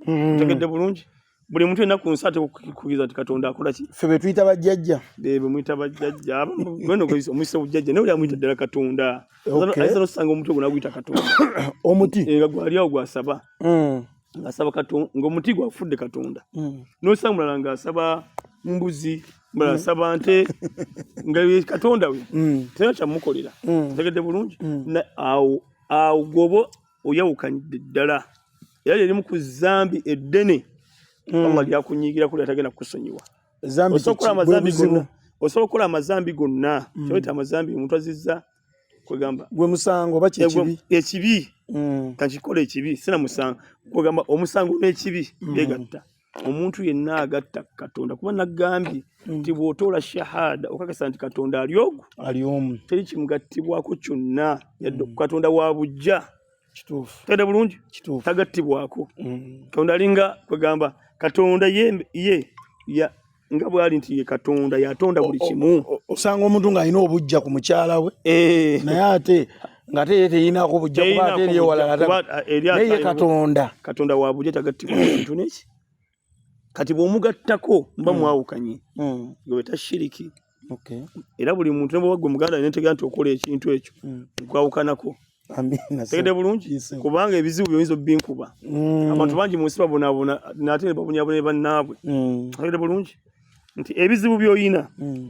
S2: ntegedde bulungi buli muntu yenna ku nsi ate okukkiriza nti Katonda akola ki
S1: ffe be tuyita bajjajja
S2: bwe muyita bajjajja gweno omuyisa obujjajja naye oli amuyita ddala Katonda ayinza n'osanga omuti ogwo naguyita Katonda
S1: omuti
S2: nga gwali awo gwasaba ng'asaba Katonda ng'omuti gwafudde Katonda n'osanga mulala ng'asaba mbuzi mulala asaba nte nga Katonda we tena kyamukolera ntegedde bulungi awo gwoba oyawukanyidde ddala era lyerimu ku zambi eddene Allah lyakunyiigira kuli atagenda kukusonyiwa osobola okukola amazambi gonna kyoyita amazambi omuntu azizza kwegamba
S1: gwe musango oba
S2: ekibi kakikola ekibi sina musango kwegamba omusango n'ekibi byegatta omuntu yenna agatta Katonda kuba nagambye nti bw'otoola shahada okakasa nti Katonda ali omu teri kimugattibwako kyonna yadde Katonda wa bujja
S1: kituufu
S2: tede bulungi tagattibwako Katonda alinga kwegamba Katonda ye nga bwali nti ye Katonda yatonda buli kimu
S1: osanga omuntu ng'alina obujja ku mukyala we naye ate ng'ate ye teyinako bujja kuba ate eriyo walala naye Katonda wa bujja tagattibwako kintu neki kati bw'omugattako mba mwawukanye gweta shiriki era buli muntu ne bw'agwa muganda n'entegera nti okola ekintu ekyo gwawukanako tegedde bulungi kubanga ebizibu by'oyinza obbinkuba abantu bangi mu nsi babonaabona nate ne babonyaabona ne bannaabwe tegedde bulungi nti ebizibu by'oyina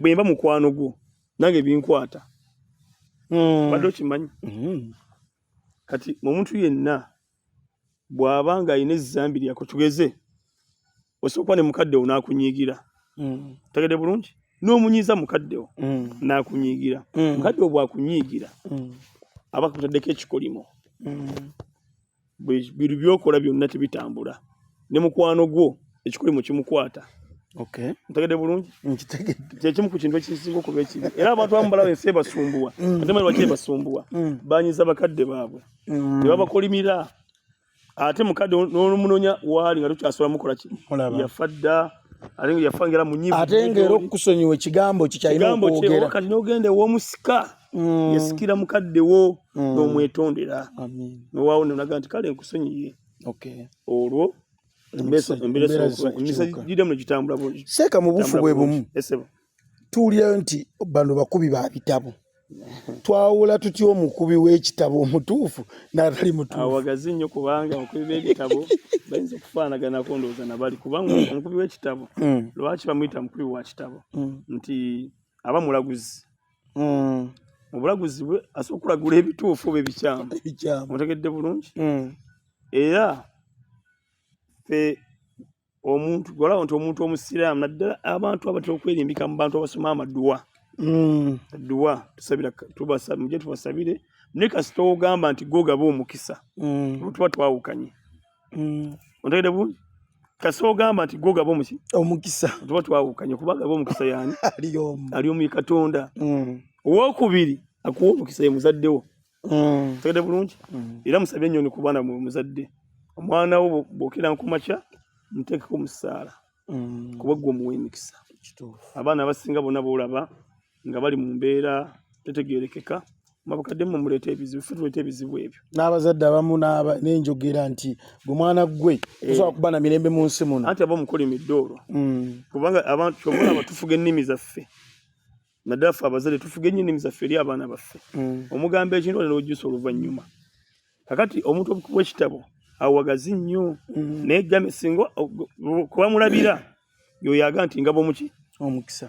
S1: bwe mba mukwano gwo nange binkwata badde okimanyi kati omuntu yenna bw'aba ng'alina ezzambi lyako tugeze osobola ne mukaddewo n'akunyiigira tegedde bulungi n'omunyiiza mukaddewo n'akunyiigira mukaddewo bw'akunyiigira aba kutaddeko ekikolimo biri byokola byonna tebitambula ne mukwano gwo ekikolimo kimukwata ntegedde bulungi kyekimu ku kintu ekisinga okuba ekibi era abantu abamu balawa ensi ebasumbuwa ate mali lwaki ebasumbuwa banyiza bakadde baabwe ne babakolimira ate mukadde n'olumunonya waali nga tukyasobola mukola ki yafa dda ate nga yafangera mu nyivu ate ng'era okukusonyiwa ekigambo kikyalina okwogera
S2: kati n'ogenda ew'omusika yasikira mukaddewo n'omwetondera nowaawo nenaga nti kale nkusonyiye olwo embeera giremu negitambula bulungi
S1: seeka mu bufu bwe bumu tuwulirayo nti bano bakubi ba bitabo twawula tutya omukubi w'ekitabo omutuufu n'atali mutuufu
S2: awagazi nnyo kubanga abakubi b'ebitabo bayinza okufaanaganako ndowooza nabali kubanga omukubi w'ekitabo lwaki bamuyita mukubi wa kitabo nti aba mulaguzi obulaguzi bwe asobola okulagula ebituufu bwe bikyamu otegedde bulungi era fe omuntu gwalawo nti omuntu omusiraamu naddala abantu abatera okwerimbika mu bantu abasoma amaduwa duwa tusabira mujje tubasabire ne kasita ogamba nti gogaba omukisa tuba twawukanye ontegedde bulungi kasita ogamba nti gogaba
S1: omukisa
S2: tuba twawukanye kubanga gaba omukisa yani ali omu Katonda owokubiri akuwa omukisa ye muzaddewo ontegedde bulungi era musabye nnyo ku baana muzadde omwana wo bwokira nkumakya muteekeko musaala kuba gwe omuwa emikisa abaana abasinga bonna boolaba nga bali mu mbeera tetegeerekeka mabakadde mu muleeta ebizibu ffe tuleeta ebizibu ebyo
S1: n'abazadde abamu n'enjogera nti gwe mwana gwe tosobola kuba na mirembe mu nsi muno
S2: anti aba mukolimidde olwo kubanga abantu kyobulaba tufuga ennimi zaffe naddala ffe abazadde tufuga ennyo ennimi zaffe eri abaana baffe omugamba ekintu olera ojjusa oluvannyuma kakati omuntu w'ekitabo awagazi nnyo naye jjame singa kuba mulabira yoyaga nti ngabo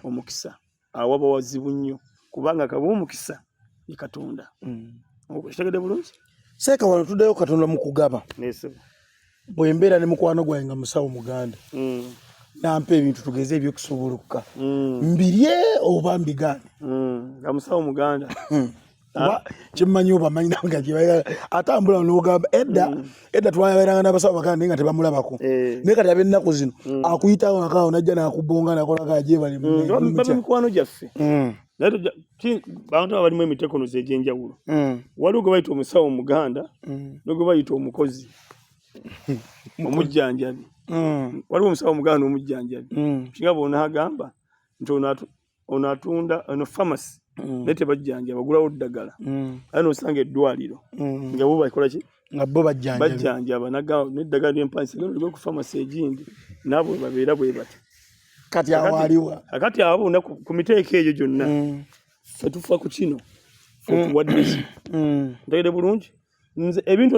S2: omukisa awo aba wazibu nnyo kubanga kaba omukisa ye Katonda kitegedde bulungi
S1: seeka wano tuddeyo Katonda mu kugaba bwe mbeera ne mukwano gwange nga musawo muganda nampa ebintu tugeze ebyokusoboloka mbirye oba mbigaane
S2: nga musawo muganda
S1: kimmanyi obamanyi nanga kyebayagala atambula n'ogamba edda twayaberanga n'abasawo baganda naye nga tebamulabako naye kati ab'ennaku zino akuyitawo nakaawo najja n'akubonga nakolako ajeebale
S2: babe mikwano gyaffe bantu abalimu emitekonozo egy'enjawulo waliwo gwe bayita omusawo omuganda nogwe bayita omukozi omujjanjabi waliwo omusawo omuganda n'omujjanjabi kinga bonaagamba nti ono atunda ono famasi naye tebajjanja bagulawo ddagala aye nosanga eddwaliro nga bo bakola ki
S1: nga bo
S2: bajjanjaba n'eddagala ly'empansi ligwe ku famasi egindi naabo babeera bwe bati
S1: kati awaliwa
S2: akati abo bonna ku miteeko egyo gyonna ffe tufa ku kino ffe tuwadde ki ntegedde bulungi nze ebintu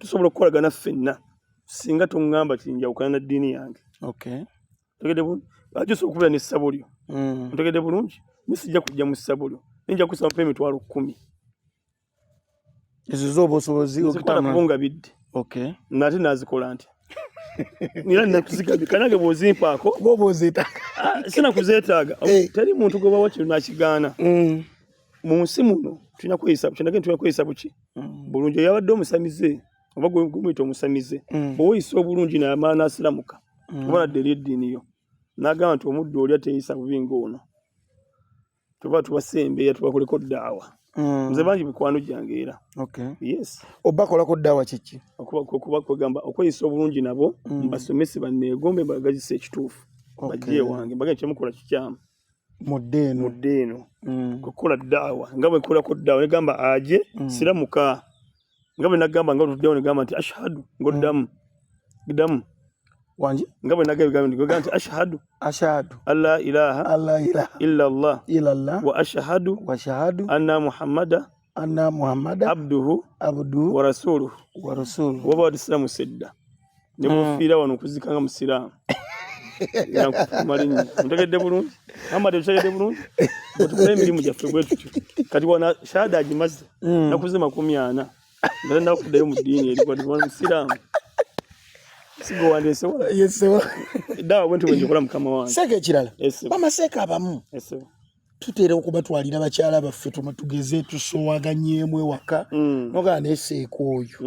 S2: tusobola okukolagana ffenna singa toŋŋamba kinjawukana na ddiini yange ntegedde bulungi ajosobola okubeera n'essabo lyo ntegedde bulungi nisijja kujja mu ssabo lyo ninja kusaba mpa emitwalo 10
S1: ezo zoba osobozi
S2: okutambula bidde nate nazikola ntya nira nakuzigabye kanage bwozimpaako sina kuzeetaaga teri muntu gobawa kino nakigaana mu nsi muno tulina kweyisabu kinage tulina kweyisabu ki bulungi yabadde omusamize oba gumuyita omusamize bweweyisa obulungi namaana asiramuka oba nadde eri eddiini yo n'agamba nti omuddu oli ateyisa bubi ng'ono tuba tubasembeya tubakoleko ddaawa nze bangi mikwano gyange era
S1: obakolako ddaawa kiki
S2: okuba kwegamba okweyisa obulungi nabo mbasomese banneegombe mbagazisa ekituufu bajje ewange mbagamba kyemukola kikyamu
S1: mudde
S2: eno kukola ddaawa nga bwe nkolako ddaawa negamba aje siramuka nga bwe nagamba nga tutuddewo negamba nti ashhadu ngoddamu gdamu
S1: wanji
S2: nga bwe nagamba nti ashhadu alla ilaha illa Allah wa ashhadu anna Muhammada abduhu wa rasuluhu waba wadislamu sedda ne mufiira wano okuzikanga musiraamu yankumalinnya ntegedde bulungi amade tutegedde bulungi otukola emirimu gyaffe bwe tutyo kati wana shahada agimaze nakuze 40 nga nakuddayo mu ddiini eri kwati musiraamu sigo wandesewa dawa bwentu bwenjikola mukama wange
S1: seeka ekirala bamaseeka abamu tutera okubatwalira bakyala baffe tugeze tusowaganyeemu ewaka nogaa neseeka oyo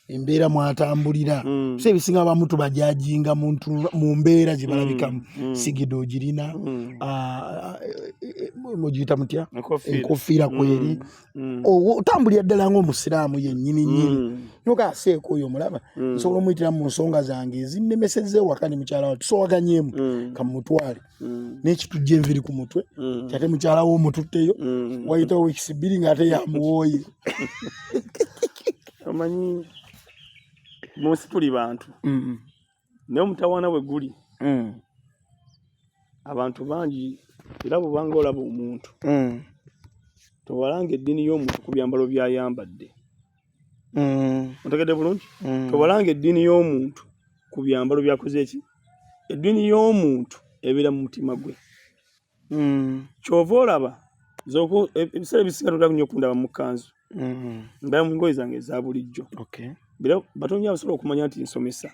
S1: embeera mwatambulira so ebisinga abamu tubajajinga mu mbeera gye balabikamu sigida ogirina mugiyita mutya enkofiira kweri otambulira ddala ng'omusiraamu yennyini nogaa seeka oyo omulaba nsobola omuyitira mu nsonga zange ezinnemesezza ewaka ne mukyala wa tusowaganyeemu kamutwale n'ekitujja enviri ku mutwe kyate mukyala w'omututteyo wayitawo wiikisi 2 ng'ate yamuwooye
S2: omanyi munsi tuli bantu naye omutawaana bwe guli abantu bangi era bwobanga olaba omuntu tobalanga eddiini y'omuntu ku byambalo byayambadde otegedde bulungi tobalanga eddiini y'omuntu ku byambalo byakoze eki eddiini y'omuntu ebeera mu mutima gwe kyova olaba ebiseera ebisinga totera nnyo okundaba mu kkanzu mbeera mu ngoye zange eza bulijjo batonya abasobola okumanya nti nsomesa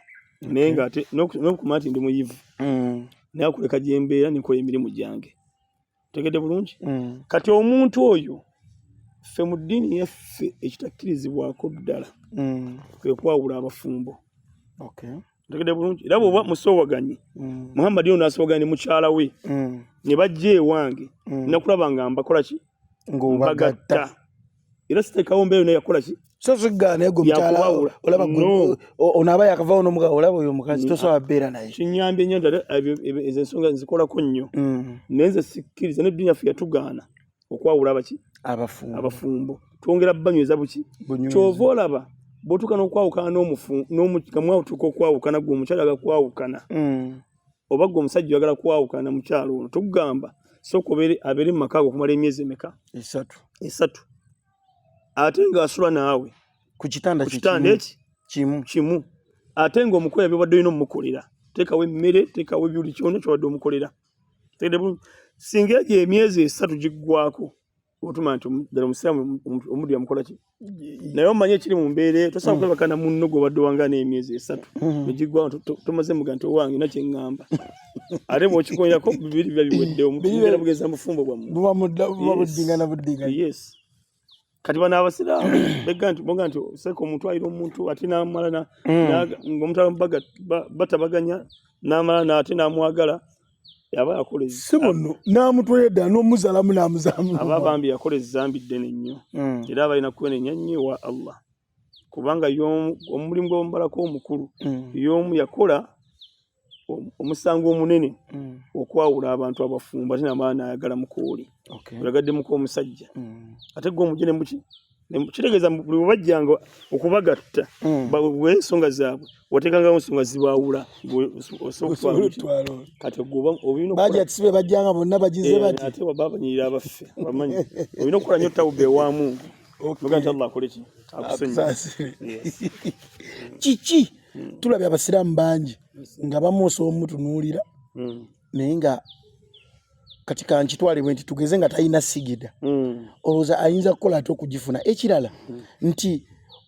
S2: naye ng'ate n'okumanya nti ndi muyivu naye akuleka gye mbeera nenkola emirimu gyange otegedde bulungi kati omuntu oyo ffe mu ddiini yaffe ekitakkirizibwako ddala kwe kwawula abafumbo. Ntegedde bulungi era bw'oba musoowaganye Muhammad ono asoowaganye ne mukyala we ne bajja ewange nakulaba nga mbakola ki mbagatta era sitekawo mbeeyo naye yakola ki
S1: so sigana ego mchala olaba onaba yakava ono muga olaba oyo mukazi tosobola beera naye
S2: kinyambye nnyo ddala ezo ensonga nzikolako nnyo nenze sikkiriza ne dunya ffe yatugaana okwawula abaki abafumbo twongera banyweza buki kyova olaba bw'otuuka n'okwawukana n'omukamwawutuuka okwawukana gwe omukyala agakwawukana oba gwe omusajja oyagala kwawukana mukyalo ono tugamba sooka abeere mu maka ago okumala emyezi emeka esatu ate ng'asula naawe
S1: ku kitanda
S2: eki kimu ate ng'omukola by'obadde olina omumukolera teekawo emmere teekawo buli kyonna ky'obadde omukolera singa egyo emyezi esatu giggwako otuma nti ddala omusiraamu omuddu yamukola ki naye omanye ekiri mu mbeera tosobola kwebakana munno gw'obadde owangaana emyezi esatu negiggwako tomaze muga nti owange nakye ŋŋamba ate bw'okikonyako bibiri biba biwedde omugera bugeza mufumbo bwammwe yes kati bano abasiraamu begga nti bonga nti seeka omuntu ayira omuntu ate n'amala ng'omuntu batabaganya n'amala n'ate n'amwagala yaba yakola
S1: sibono n'amutwedda n'omuzalamu n'amuzaamu
S2: aba bambi yakola ezzambi ddene nnyo era abalina kwenenya nnyo wa Allah kubanga omulimu gw'omubalako omukulu y'omu yakola omusango omunene okwawula abantu abafumbo ate n'amala n'ayagala mukooli olagadde muko omusajja ate gwe omujje nemuki kitegeeza buli bwebajjanga okubagatta ensonga zaabwe wateekangawo ensonga zibaawula kati
S1: bajjatisibe bajjanga bonna bagize bati
S2: ate babanyirira abaffe bamanyi olina okukola nnyo tawube ewaamu oga nti Allah akole ki akusonyiwe
S1: kiki tulabye abasiraamu bangi nga bamuusa omutunuulira naye nga kati kankitwalibwe nti tugeze nga talina sigida olowooza ayinza kukola ate okugifuna ekirala nti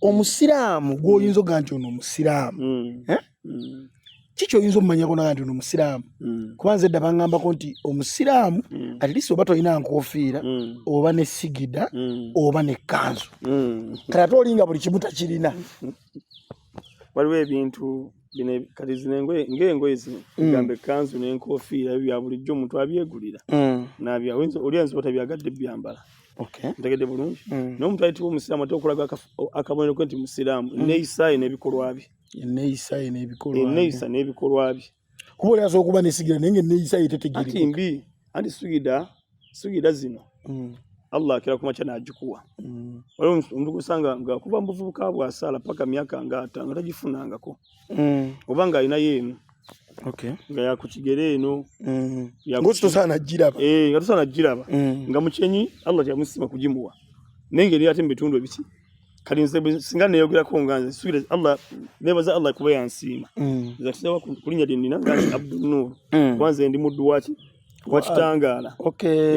S1: omusiraamu gw'oyinza oga nti ono omusiraamu kiki oyinza omumanyako naga nti ono omusiraamu kubanza edda baŋŋambako nti omusiraamu atlist oba tolina nkoofiira oba ne sigida oba ne kanzu kati ate olinga buli kimu takirina
S2: waliwo ebintu bino kati zino ng'engoye zino egamba ekkanzu n'enkoofiira bya bulijjo omuntu abyegulira olyanza otabyagadde byambala ntegedde bulungi naye omuntu ayitibwa omusiraamu ate okulaga akabonero kwe nti musiraamu neeyisaaye n'ebikolwa bye enneeyisa n'ebikolwa bye
S1: kuba oli asobola okuba nesigira naye nga enneeyisaaye tetegereka
S2: ati mbi anti sugida zino Allah akira kumakya n'agikuwa waliwo omuntu gusanga nga kuva mubuvubuka bwasaala paka myaka nga 5 tagifunangako oba nga alina yeenu nga yakukigere eno
S1: ngosi tosaana giraba
S2: nga tosaana giraba nga mukyenyi Allah kyamusima kugimuwa naye ngeri ate mu bitundu ebiki kati nze singa neeyogerako nga nze sugira Allah neebaza Allah kuba yansiima nze kisawa kulinnya lyennina nga Abdulnoor kwanze ndi muddu wa kitangaala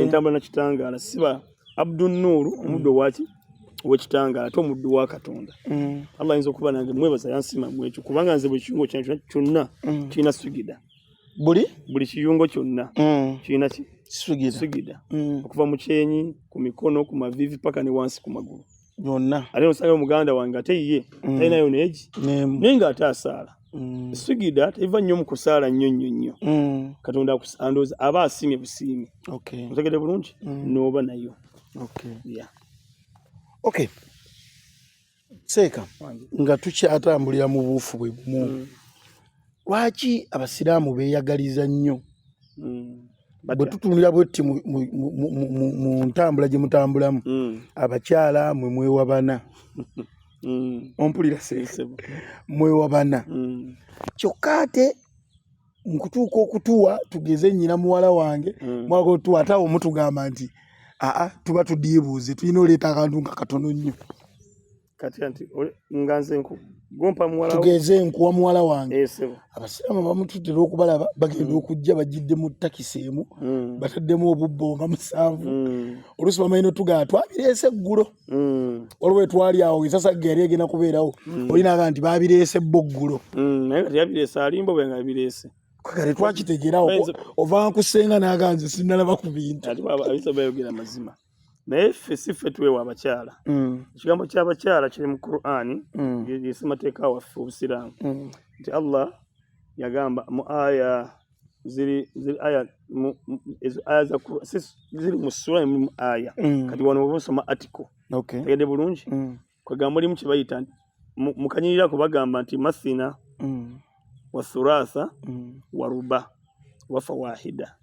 S2: entambula na kitangaala siba Abdulnoor omuddu waki wekitangaala ate omuddu wa Katonda Allah ayinza okuba nange mwebaza yansiima mwekyo kubanga nze buli kiyungo kyonna kirina sugida buli kiyungo kyonna kirina sugida okuva mu kyenyi ku mikono ku mavivi paka ne wansi ku magulu
S1: byonna
S2: ate osanga omuganda wange ate ye talinayo neegi naye nga ate asaala sugida teva nnyo mu kusaala nnyo Katonda andooza aba asiimye busiimi otegedde bulungi n'oba nayo
S1: seeka nga tukyatambulira mu buufu bwe bumu lwaki abasiraamu beeyagaliza nnyo bwe tutunulira bwetti mu ntambula gye mutambulamu abakyala mwe mwewabana ompulira seeka mwewabana kyokka ate nkutuuka okutuwa tugeze nnyina muwala wange mwaka otuwa ate awo mutugamba nti tuba tuddiibuuze tulina oleeta akantu nga katono nnyo
S2: kati anti nga nze gompa muwala
S1: tugeze nkuwa muwala wange abasiraamu abamu tutera okubalaba bagenda okujja bajjidde mu takisi emu bataddemu obubbo nga 7 oluusi bamanyi notugamba twabireese eggulo waliwo etwali awo esasagga yali egenda kubeerawo olinaga nti babireese bbo eggulo
S2: naye kati yabireese alimba bwe nga yabireese
S1: kale twakitegeerawo ova nkusenga n'aganze sinnalaba ku bintu
S2: ati abisa bayogera mazima naye ffe si ffe tuwewa abakyala. Ekigambo ky'abakyala kiri mu Qur'ani yesimateeka waffe obusiraamu nti Allah yagamba mu aya ziri aya ziri mu sura mu aya kati wano bosoma article tegede bulungi kwegamba limu kibayita mukanyirira ko bagamba nti masina wa thuratha wa ruba wa fawahida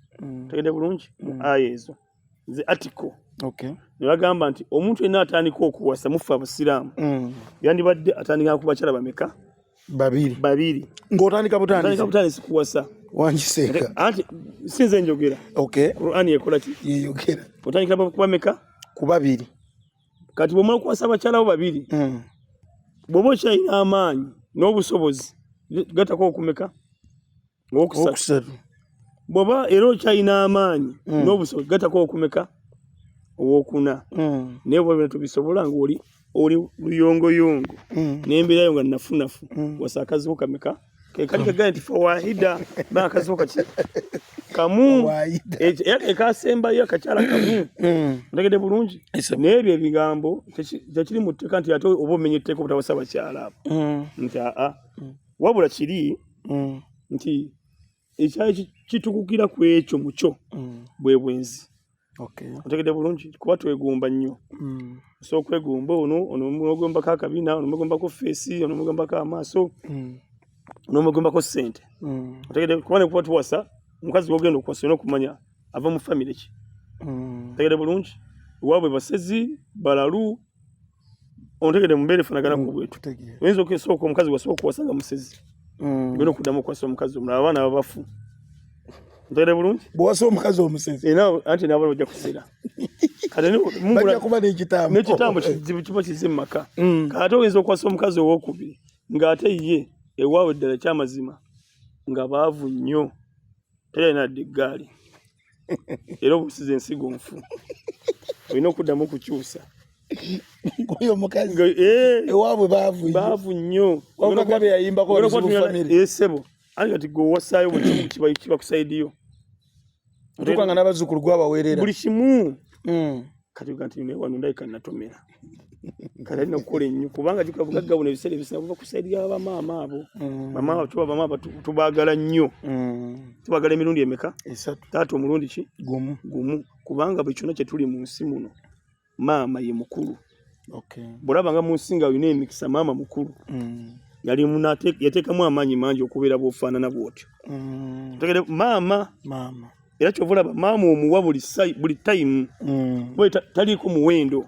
S2: tegede bulungi mu aya ezo zi article bagamba nti omuntu yenna atandika okuwasa mufa abasiraamu yandibadde atandika kubakyala bameka babiri
S1: ng'otandika
S2: butandisi kuwasa
S1: wanjiseeka
S2: anti sinze njogera Qur'ani ekola ki
S1: yeyogera
S2: otandikira kubameka
S1: ku babiri
S2: kati bw'omala okuwasa abakyala bo babiri bw'oba okyalina amaanyi n'obusobozi gatako okumeka ng'okusatu bw'oba era okyalina amaanyi n'obusobozi gatako okumeka owokuna naye bw'oba tubisobola ng'oli luyongoyongo n'embeera yo nga nafunafu wasa akazibu kameka kekali kagamba nti fawahida ba akazibu kaki kamu ekasembayo akakyala kamu ntegede bulungi n'ebyo ebigambo tekiri mu tteeka nti ate oba omenye etteeka obutawasa abakyala abo nti wabula kiri nti ekyali kitukukira ku ekyo mukyo bwe bwenzi otegede bulungi kuba twegumba nnyo so okwegumba ono mugombako akabina ono mugombako feesi ono mugombako amaaso ono mugombako ssente otegede kuba ne kuba tuwasa omukazi wogenda okuwasa olina okumanya ava mu famire ki otegede bulungi waabwe basezi balalu otegede mubeere fanagana ku bwetu oyinza okesooka omukazi wasooka okuwasanga musezi olina okuddamu okuwasa omukazi omulala abaana babafu otegede bulungi
S1: bw'owasa omukazi omusezi
S2: anti naaba ojja kusera
S1: bajja kuba
S2: n'ekitambo kiba kize mu maka kate oyinza okuwasa omukazi owokubiri ng'ate ye ewaabwe ddala kyamazima nga baavu nnyo teyalina dde eggaali era obusiza ensigo nfu olina okuddamu okukyusa
S1: oyo omukazi ewaabwe baavu
S2: nnyo
S1: wabagabe yayimbako famire
S2: esebo anti kati gweowasaayo buli kimu kiba ku saidi
S1: otukanga n'abazzukulu gwabaweerera
S2: buli kimu kati nti wano ndabika natomera kati alina okukola ennyo kubanga gikabugagga buno ebiseera ebisina buva ku saidi y'abamaama abo bamaama tubaagala nnyo tubaagala emirundi emeka taata omulundi ki gumu kubanga buli kyonna kye tuli mu nsi muno maama ye mukulu bw'olabanga mu nsi nga olina emikisa maama mukulu yali yateekamu amaanyi mangi okubeera bw'ofaanana bw'otyo tegere maama era kyova olaba maama omuwa buli tayimu taliiko muwendo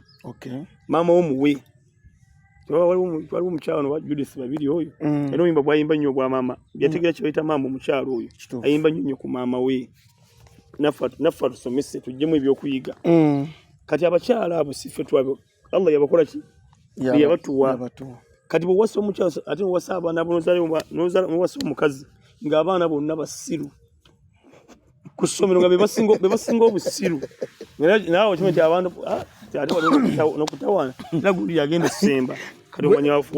S2: maama womuwe waliwo omukyalo ono wa Judith babiri oyo era oyimba bwayimba nnyo obwa maama yategeera kye bayita maama omukyalo oyo ayimba nnyo ku maama we naffe tusomese tuggyemu ebyokuyiga kati abakyala abo siffe twabo Allah yabakola ki yabatuwa kati bw'owasa omukyalo ate n'owasa abaana bo n'owasa omukazi ng'abaana bonna basiru ku ssomero nga be basinga obusiru naawe okimanyi nti abantu ate waliwo n'okutawaana era guli yagenda esemba kati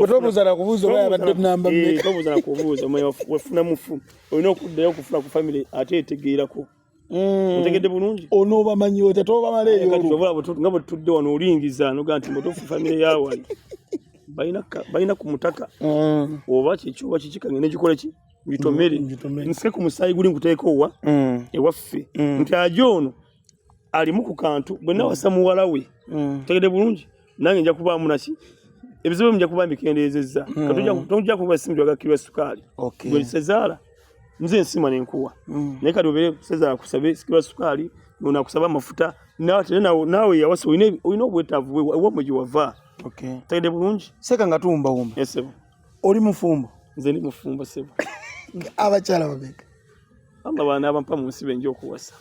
S1: otobuuza na kubuuza oba yabadde namba mmeka
S2: tobuuza na kubuuza omanya wafuna mufu olina okuddayo okufuna ku famire ate etegeerako otegedde bulungi
S1: onoobamanyi ota toobamaleeyo
S2: nga bwe tutudde wano olingiza nogaa nti mbotofu famire yawali balina ku mutaka oba kyekyoba kikikange nekikole ki ngitomere nsike ku musaayi guli nkuteeka owa ewaffe nti ajo ono alimu ku kantu bwe nawasa muwala we tegedde bulungi nange nja kubaamu naki ebizibu nja kuba mbikendeezezza tojja kuba simu gyagakirwa sukaali gwe sezaala nze ensima nenkuwa naye kati obeere sezaala kusabe sikirwa sukaali nonakusaba amafuta naawe yawasa olina obwetaavu ewamwe gye wava tegedde bulungi
S1: seka nga tuwumbawumba
S2: esebo
S1: oli mufumbo
S2: nze ndi mufumbo sebo
S1: abakyala bameka
S2: baana abampa mu nsi benja okuwasa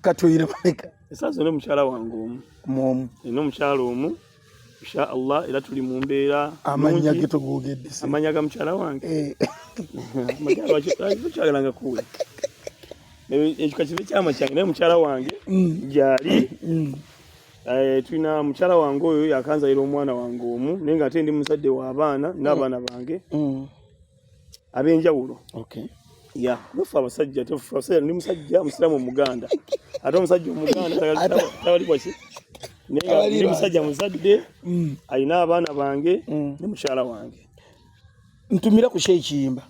S1: katuyire bameka
S2: esaazo n'omukyala wange omu ina omukyala omu insha Allah era tuli mu mbeera
S1: amanya getogogedde
S2: amanya ga mukyala wange kyagalanga kuwe ekika kibe kyama kyange naye mukyala wange gyali tulina mukyala wange oyo yakanzayira omwana wange omu naye nga ate ndi muzadde w'abaana n'abaana bange ab'enjawulo wefe abasajja ndi musajja musiramu omuganda ate omusajja omuganda tawalibwa ki Ndi musajja muzadde alina abaana bange ne mukyala wange.
S1: Ntumira ku Sheikh Kiyimba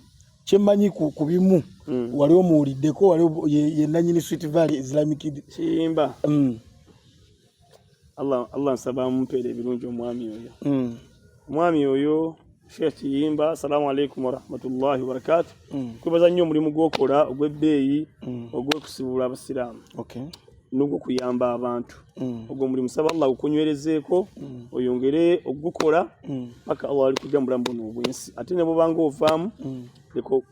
S1: kyemmanyi ku bimu wali omuwuliddeko wali ye nannyini Sweet Valley Islamic
S2: Kiyimba. Allah nsaba mumpeere ebirungi omwami oyo Sheikh Kiyimba. Assalamu alaikum wa rahmatullahi wa barakatuh. Kwebaza nnyo omulimu gw'okola ogw'ebbeeyi ogw'okusibula abasiraamu n'ogwo kuyamba abantu. Ogwo mulimu saba Allah okunywerezeeko oyongere ogukola paka Allah ali kujja mulamu buno obwensi. Ate ne bwobanga ovaamu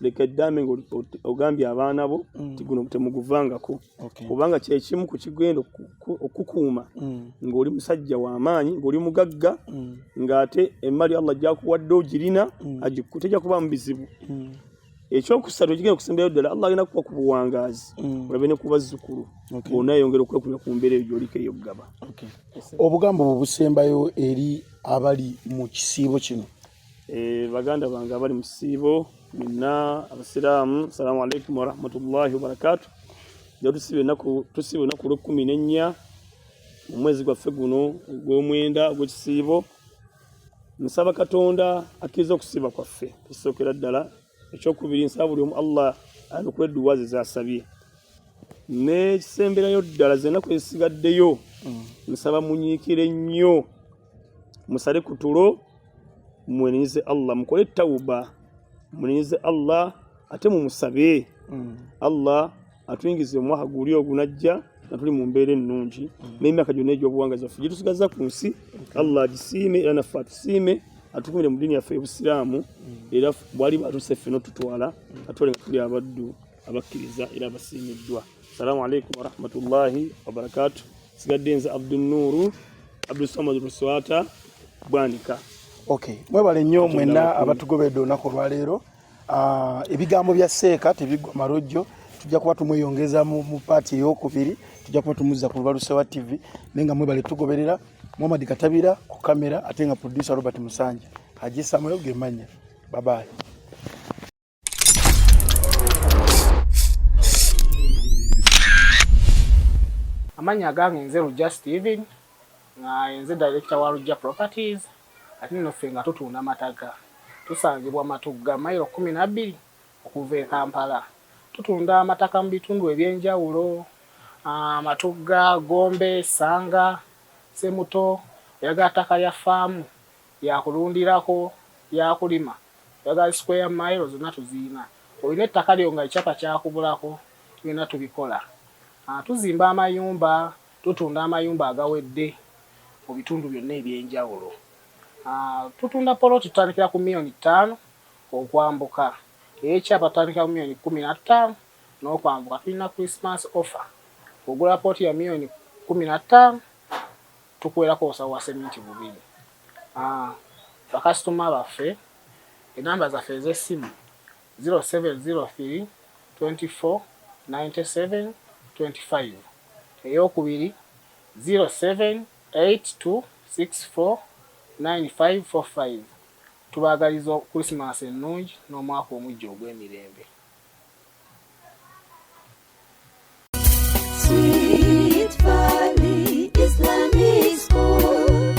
S2: leka eddaame ng'ogambye abaana bo tiguno temuguvangako kubanga kyekimu ku kigenda okukuuma ng'oli musajja w'amaanyi ng'oli mugagga ng'ate emmali Allah gy'akuwadde ogirina tejja kuba mu bizibu. Ekyokusatu ekigenda okusembayo ddala Allah alina kuba ku buwangaazi olabe ne ku bazzukulu bonna yongera okwekulira ku mbeera eyo gy'oliko ey'okugaba.
S1: Obugambo bwe busembayo eri abali mu kisiibo kino?
S2: Baganda bange abali mu kisiibo minna abasiraamu, assalamu alaikum wa rahmatullahi wa barakatuh. Tusibe ennaku lw'ekkumi mu mwezi gwaffe guno ogw'omwenda ogw'ekisiibo. Nsaba Katonda akkiriza okusiiba kwaffe kisookera ddala. Ekyokubiri nsaba buli omu Allah anukule edduwa ze zasabye. N'ekisemberayo ddala ze ennaku ezisigaddeyo nsaba munyiikire nnyo musale ku tulo mwenenyize Allah mukole tawuba munenyize Allah ate mumusabe Allah atuyingize omwaka guli ogunajja nga tuli mu mbeera ennungi n'emyaka gyonna egy'obuwangazi waffe gye tusigaza ku nsi Allah agisiime era naffe atusiime atukumire mu ddiini yaffe y'Obusiraamu era bwali batuse ffe n'otutwala atwale nga tuli abaddu abakkiriza era abasiimiddwa. Assalamu alaikum wa rahmatullahi wa barakatuh. Sigadde nze Abdulnoor Luswata Bwanika.
S1: Mwebale nnyo mwenna abatugobedde olunaku olwaleero. Ebigambo bya Sheikh tebiggwa marojjo. Tujja kuba tumweyongeza mu paati ey'okubiri. Tujja kuba tumuzza ku Lubalusewa TV. Nenga mwebale tugoberera. Muhammad Katabira ku kamera ate nga producer Robert Musanja. Haji Samuel Gemanya. Bye bye.
S3: Amanya gange nze Rujja Steven nga nze director wa Rujja Properties ate nno ffe nga tutunda mataka. Tusangibwa Matugga mayiro 12 okuva e Kampala. Tutunda amataka mu bitundu ebyenjawulo, Matugga, Gombe, Sanga, Semuto, eyegatta ya faamu, ya kulundirako, ya kulima. Yaga square miles zonna tuziina. Olina ettaka lyo nga ekyapa kyakubulako, tulina tubikola. Tuzimba amayumba, tutunda amayumba agawedde mu bitundu byonna ebyenjawulo. Tutunda polo tutandikira ku $5,000,000 okwambuka. Ekyapa tutandikira ku $15,000,000 n'okwambuka. Tulina Christmas offer. Ogula poti ya $15,000 tukuwerako osawa sementi 2. Bakasitoma baffe enamba zaffe ez'essimu 0703 24 97 25. Eyokubiri 078264 9545. Tubaagaliza Christmas ennungi n'omwaka omujja ogw'emirembe.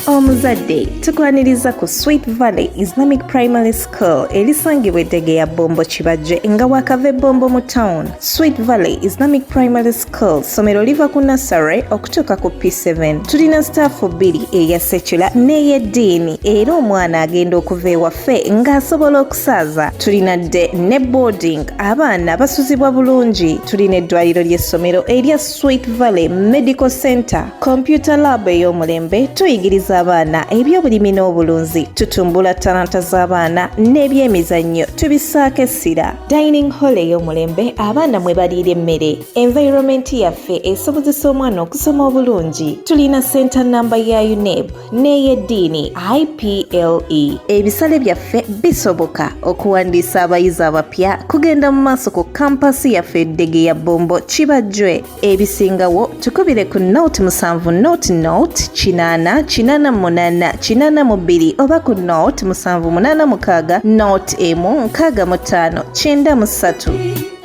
S4: Omuzadde tukwaniriza ku Sweet Valley Islamic Primary School erisangibwa Eddegeya Bombo Kibajje nga wakava Bombo mu town. Sweet Valley Islamic Primary School somero liva ku nursery okutuuka ku P7. Tulina staff 2 eya secular n'ey'eddiini era omwana agenda okuva ewaffe ng'asobola okusaaza. Tulina dde ne boarding abaana basuzibwa bulungi. Tulina eddwaliro ly'essomero erya Sweet Valley Medical Center, computer lab ey'omulembe, tuyigiriza abaana ebyobulimi n'obulunzi, tutumbula talanta z'abaana n'ebyemizannyo tubisaako essira. Dining hall ey'omulembe abaana mwe baliira emmere. Environment yaffe esobozesa omwana okusoma obulungi. Tulina center namba ya UNEB n'ey'eddiini IPLE. Ebisale byaffe bisoboka okuwandiisa abayizi abapya kugenda mu maaso ku kampasi yaffe Eddegeya Bombo Kibajje. Ebisingawo tukubire ku note 7 note 8882 oba ku note 786 note 165 93.